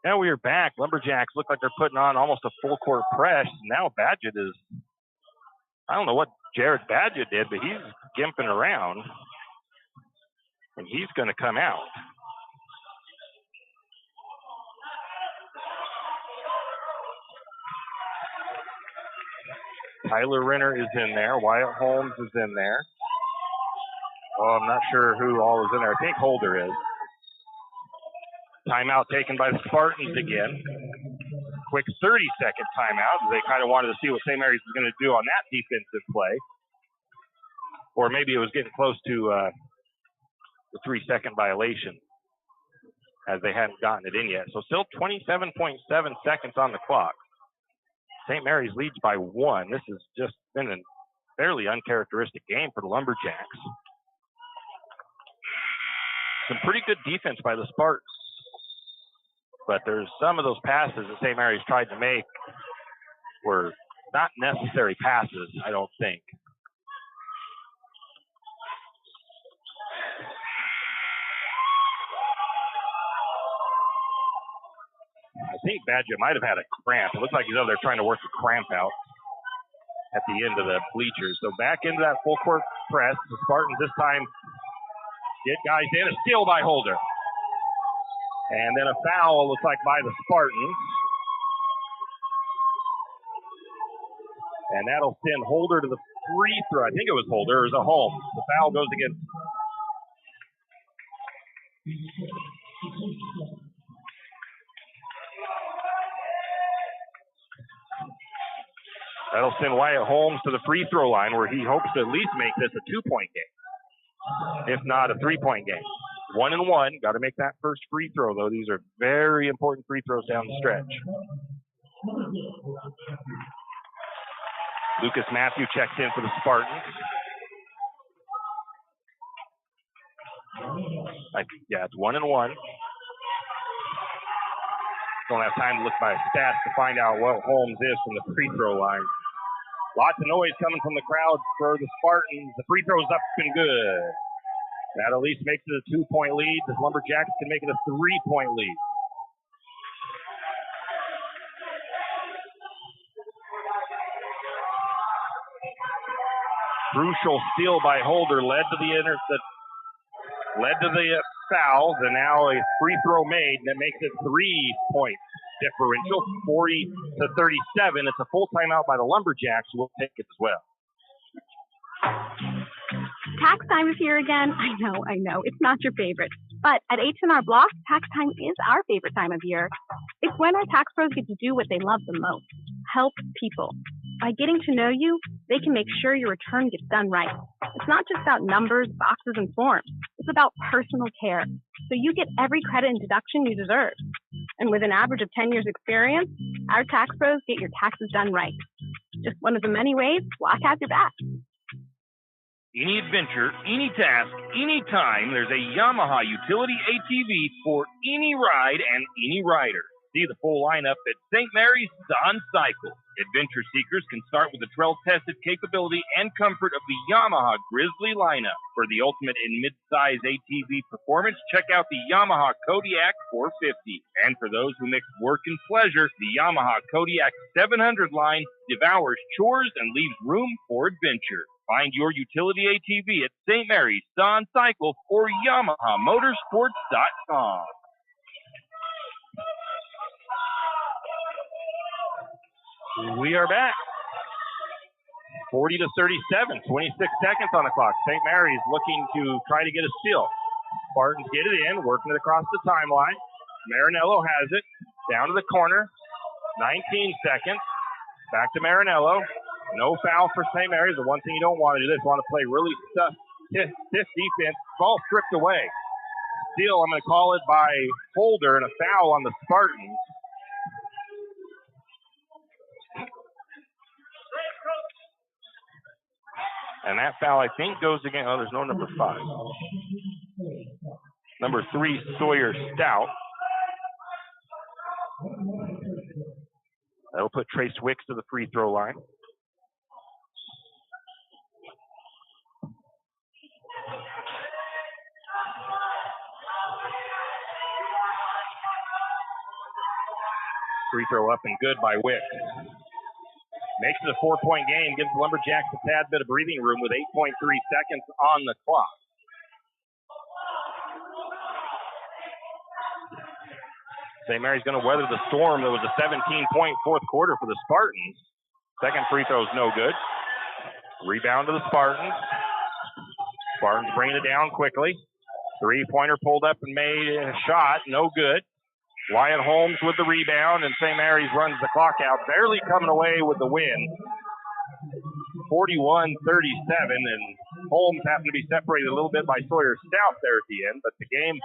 Now we are back. Lumberjacks look like they're putting on almost a full court press. Now Badgett is, I don't know what Jared Badgett did, but he's gimping around. And he's going to come out. Tyler Renner is in there. Wyatt Holmes is in there. Well, I'm not sure who all is in there. I think Holder is. Timeout taken by the Spartans again. Quick 30-second timeout. They kind of wanted to see what St. Mary's was going to do on that defensive play. Or maybe it was getting close to the 3-second violation, as they hadn't gotten it in yet. So still 27.7 seconds on the clock. St. Mary's leads by 1. This has just been a fairly uncharacteristic game for the Lumberjacks. Some pretty good defense by the Spartans. But there's some of those passes that St. Mary's tried to make were not necessary passes, I don't think. I think Badgett might have had a cramp. It looks like he's over there trying to work the cramp out at the end of the bleachers. So back into that full court press. The Spartans this time get guys in. A steal by Holder. And then a foul, looks like, by the Spartans. And that'll send Holder to the free throw. I think it was Holder. It was a Holmes. The foul goes against. That'll send Wyatt Holmes to the free throw line, where he hopes to at least make this a 2-point game, if not a 3-point game. 1-1. Got to make that first free throw, though. These are very important free throws down the stretch. Lucas Matthew checks in for the Spartans. Yeah, it's 1-1. Don't have time to look by stats to find out what Holmes is from the free throw line. Lots of noise coming from the crowd for the Spartans. The free throw's up and good. That at least makes it a 2-point lead. The Lumberjacks can make it a 3-point lead. Crucial steal by Holder led to the fouls, and now a free throw made, and that makes it 3-point differential, 40-37. It's a full timeout by the Lumberjacks. We'll take it as well. Tax time is here again. I know. It's not your favorite. But at H&R Block, tax time is our favorite time of year. It's when our tax pros get to do what they love the most, help people. By getting to know you, they can make sure your return gets done right. It's not just about numbers, boxes, and forms. It's about personal care. So you get every credit and deduction you deserve. And with an average of 10 years experience, our tax pros get your taxes done right. Just one of the many ways Block has your back. Any adventure, any task, any time, there's a Yamaha utility ATV for any ride and any rider. See the full lineup at St. Mary's Sun Cycle. Adventure seekers can start with the trail-tested capability and comfort of the Yamaha Grizzly lineup. For the ultimate in mid-size ATV performance, check out the Yamaha Kodiak 450. And for those who mix work and pleasure, the Yamaha Kodiak 700 line devours chores and leaves room for adventure. Find your utility ATV at St. Mary's Sun Cycle or YamahaMotorsports.com. We are back. 40-37, 26 seconds on the clock. St. Mary's looking to try to get a steal. Spartans get it in, working it across the timeline. Marinello has it, down to the corner. 19 seconds. Back to Marinello. No foul for St. Mary's. The one thing you don't want to do is want to play really stiff defense. Ball stripped away. Steal, I'm going to call it by Holder, and a foul on the Spartans. And that foul, I think, goes against, there's no number 5. Number 3, Sawyer Stout. That'll put Trace Wicks to the free throw line. Free throw up and good by Wicks. Makes it a 4-point game, gives the Lumberjacks a tad bit of breathing room with 8.3 seconds on the clock. St. Mary's going to weather the storm. There was a 17-point fourth quarter for the Spartans. Second free throw is no good. Rebound to the Spartans. Spartans bring it down quickly. Three-pointer pulled up and made a shot. No good. Wyatt Holmes with the rebound, and St. Mary's runs the clock out, barely coming away with the win. 41-37, and Holmes happened to be separated a little bit by Sawyer Stout there at the end, but the game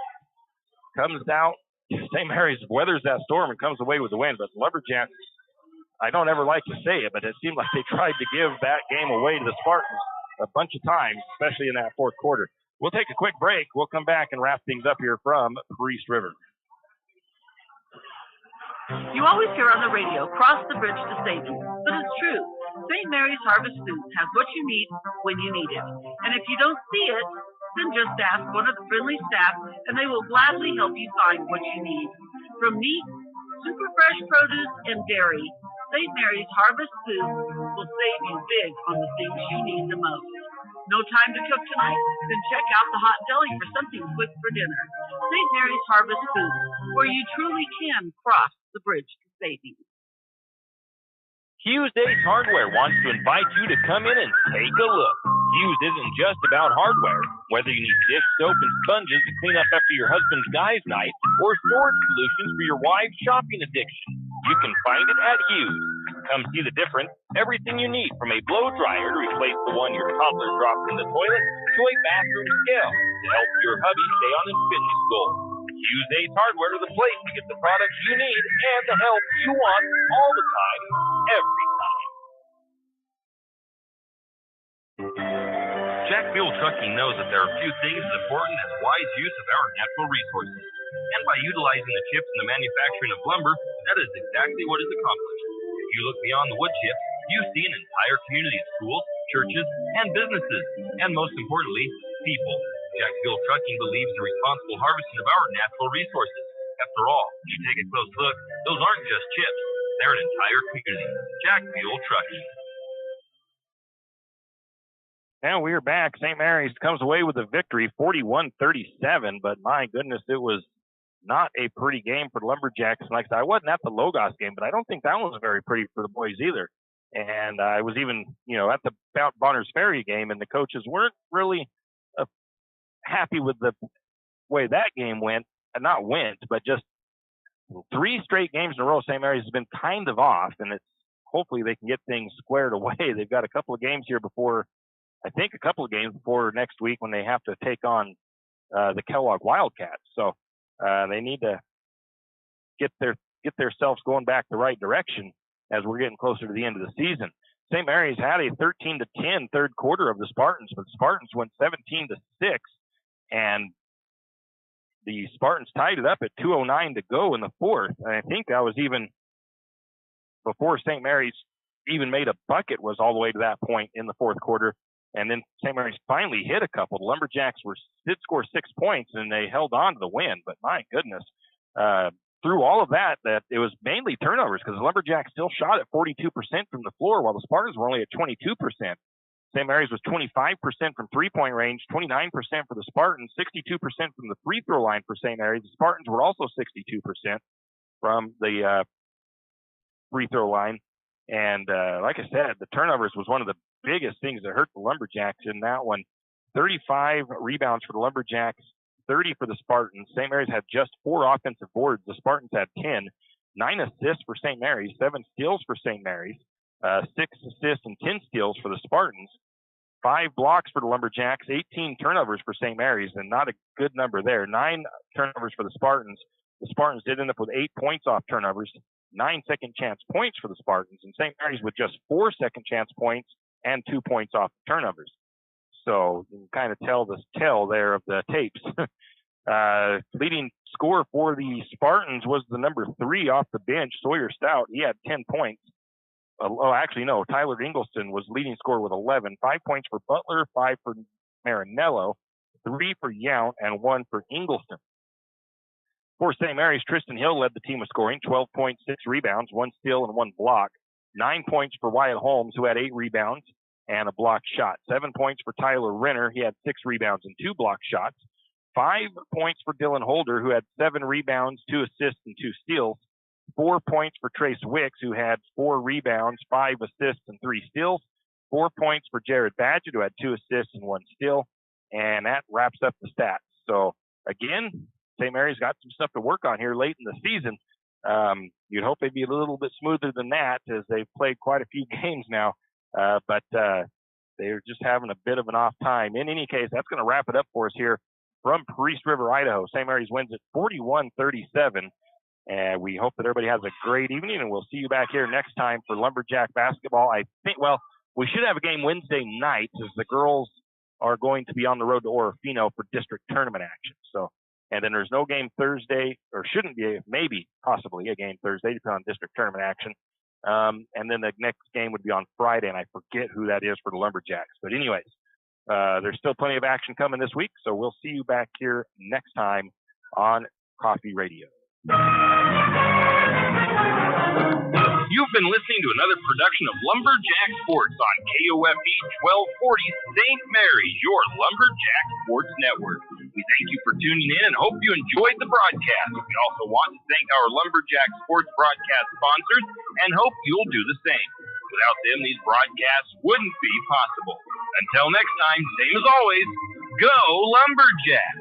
comes out. St. Mary's weathers that storm and comes away with the win, but Lumberjacks, I don't ever like to say it, but it seemed like they tried to give that game away to the Spartans a bunch of times, especially in that fourth quarter. We'll take a quick break. We'll come back and wrap things up here from Priest River. You always hear on the radio, cross the bridge to savings, but it's true. St. Mary's Harvest Foods has what you need when you need it. And if you don't see it, then just ask one of the friendly staff and they will gladly help you find what you need. From meat, super fresh produce, and dairy, St. Mary's Harvest Foods will save you big on the things you need the most. No time to cook tonight? Then check out the hot deli for something quick for dinner. St. Mary's Harvest Foods, where you truly can cross the bridge to savings. Hughes Ace Hardware wants to invite you to come in and take a look. Hughes isn't just about hardware. Whether you need dish soap and sponges to clean up after your husband's guys' night, or storage solutions for your wife's shopping addiction, you can find it at Hughes. Come see the difference. Everything you need, from a blow dryer to replace the one your toddler dropped in the toilet, to a bathroom scale to help your hubby stay on his fitness goal. Hughes Ace Hardware is the place to get the products you need and the help you want all the time, every time. Jack Fuel Trucking knows that there are few things as important as wise use of our natural resources. And by utilizing the chips in the manufacturing of lumber, that is exactly what is accomplished. If you look beyond the wood chips, you see an entire community of schools, churches, and businesses, and most importantly, people. Jack Fuel Trucking believes in responsible harvesting of our natural resources. After all, when you take a close look, those aren't just chips. They're an entire community. Jack Fuel Trucking. And we are back. St. Mary's comes away with a victory, 41-37, but my goodness, it was not a pretty game for the Lumberjacks. Like I said, I wasn't at the Logos game, but I don't think that one was very pretty for the boys either. And I was even, at the Mount Bonners Ferry game, and the coaches weren't really happy with the way that game went. But just 3 straight games in a row, St. Mary's has been kind of off, and it's hopefully they can get things squared away. They've got a couple of games here before next week when they have to take on the Kellogg Wildcats. So they need to get themselves going back the right direction as we're getting closer to the end of the season. St. Mary's had a 13-10 third quarter of the Spartans, but the Spartans went 17-6, and the Spartans tied it up at 2:09 to go in the fourth. And I think that was even before St. Mary's even made a bucket, was all the way to that point in the fourth quarter. And then St. Mary's finally hit a couple. The Lumberjacks did score 6 points, and they held on to the win. But my goodness, through all of that it was mainly turnovers, because the Lumberjacks still shot at 42% from the floor, while the Spartans were only at 22%. St. Mary's was 25% from three-point range, 29% for the Spartans, 62% from the free throw line for St. Mary's. The Spartans were also 62% from the free throw line. And like I said, the turnovers was one of the biggest things that hurt the Lumberjacks in that one. 35 rebounds for the Lumberjacks, 30 for the Spartans. St. Mary's had just 4 offensive boards. The Spartans had 10. 9 assists for St. Mary's, 7 steals for St. Mary's, 6 assists and 10 steals for the Spartans. 5 blocks for the Lumberjacks, 18 turnovers for St. Mary's, and not a good number there. 9 turnovers for the Spartans. The Spartans did end up with 8 points off turnovers, 9 second chance points for the Spartans, and St. Mary's with just 4 second chance points and 2 points off turnovers. So you can kind of tell the tale there of the tapes. Leading scorer for the Spartans was the number 3 off the bench, Sawyer Stout. He had 10 points. Tyler Ingelston was leading scorer with 11. 5 points for Butler, 5 for Marinello, 3 for Yount, and 1 for Ingelston. For St. Mary's, Tristan Hill led the team with scoring, 12 points, 6 rebounds, 1 steal, and 1 block. 9 points for Wyatt Holmes, who had 8 rebounds and a blocked shot. 7 points for Tyler Renner. He had 6 rebounds and 2 blocked shots. 5 points for Dylan Holder, who had 7 rebounds, 2 assists, and 2 steals. 4 points for Trace Wicks, who had 4 rebounds, 5 assists, and 3 steals. 4 points for Jared Badgett, who had 2 assists and 1 steal. And that wraps up the stats. So, again, St. Mary's got some stuff to work on here late in the season. You'd hope they'd be a little bit smoother than that, as they've played quite a few games now. But they're just having a bit of an off time. In any case, that's going to wrap it up for us here from Priest River, Idaho. St. Mary's wins at 41-37. And we hope that everybody has a great evening, and we'll see you back here next time for Lumberjack basketball. I think, well, we should have a game Wednesday night, as the girls are going to be on the road to Orofino for district tournament action. So, and then there's no game Thursday, or shouldn't be, maybe, possibly a game Thursday, depending on district tournament action. And then the next game would be on Friday, and I forget who that is for the Lumberjacks. But anyways, there's still plenty of action coming this week, so we'll see you back here next time on KOFE Radio. You've been listening to another production of Lumberjack Sports on KOFE 1240 St. Mary's, your Lumberjack Sports Network. We thank you for tuning in and hope you enjoyed the broadcast. We also want to thank our Lumberjack Sports broadcast sponsors and hope you'll do the same. Without them, these broadcasts wouldn't be possible. Until next time, same as always, go Lumberjack!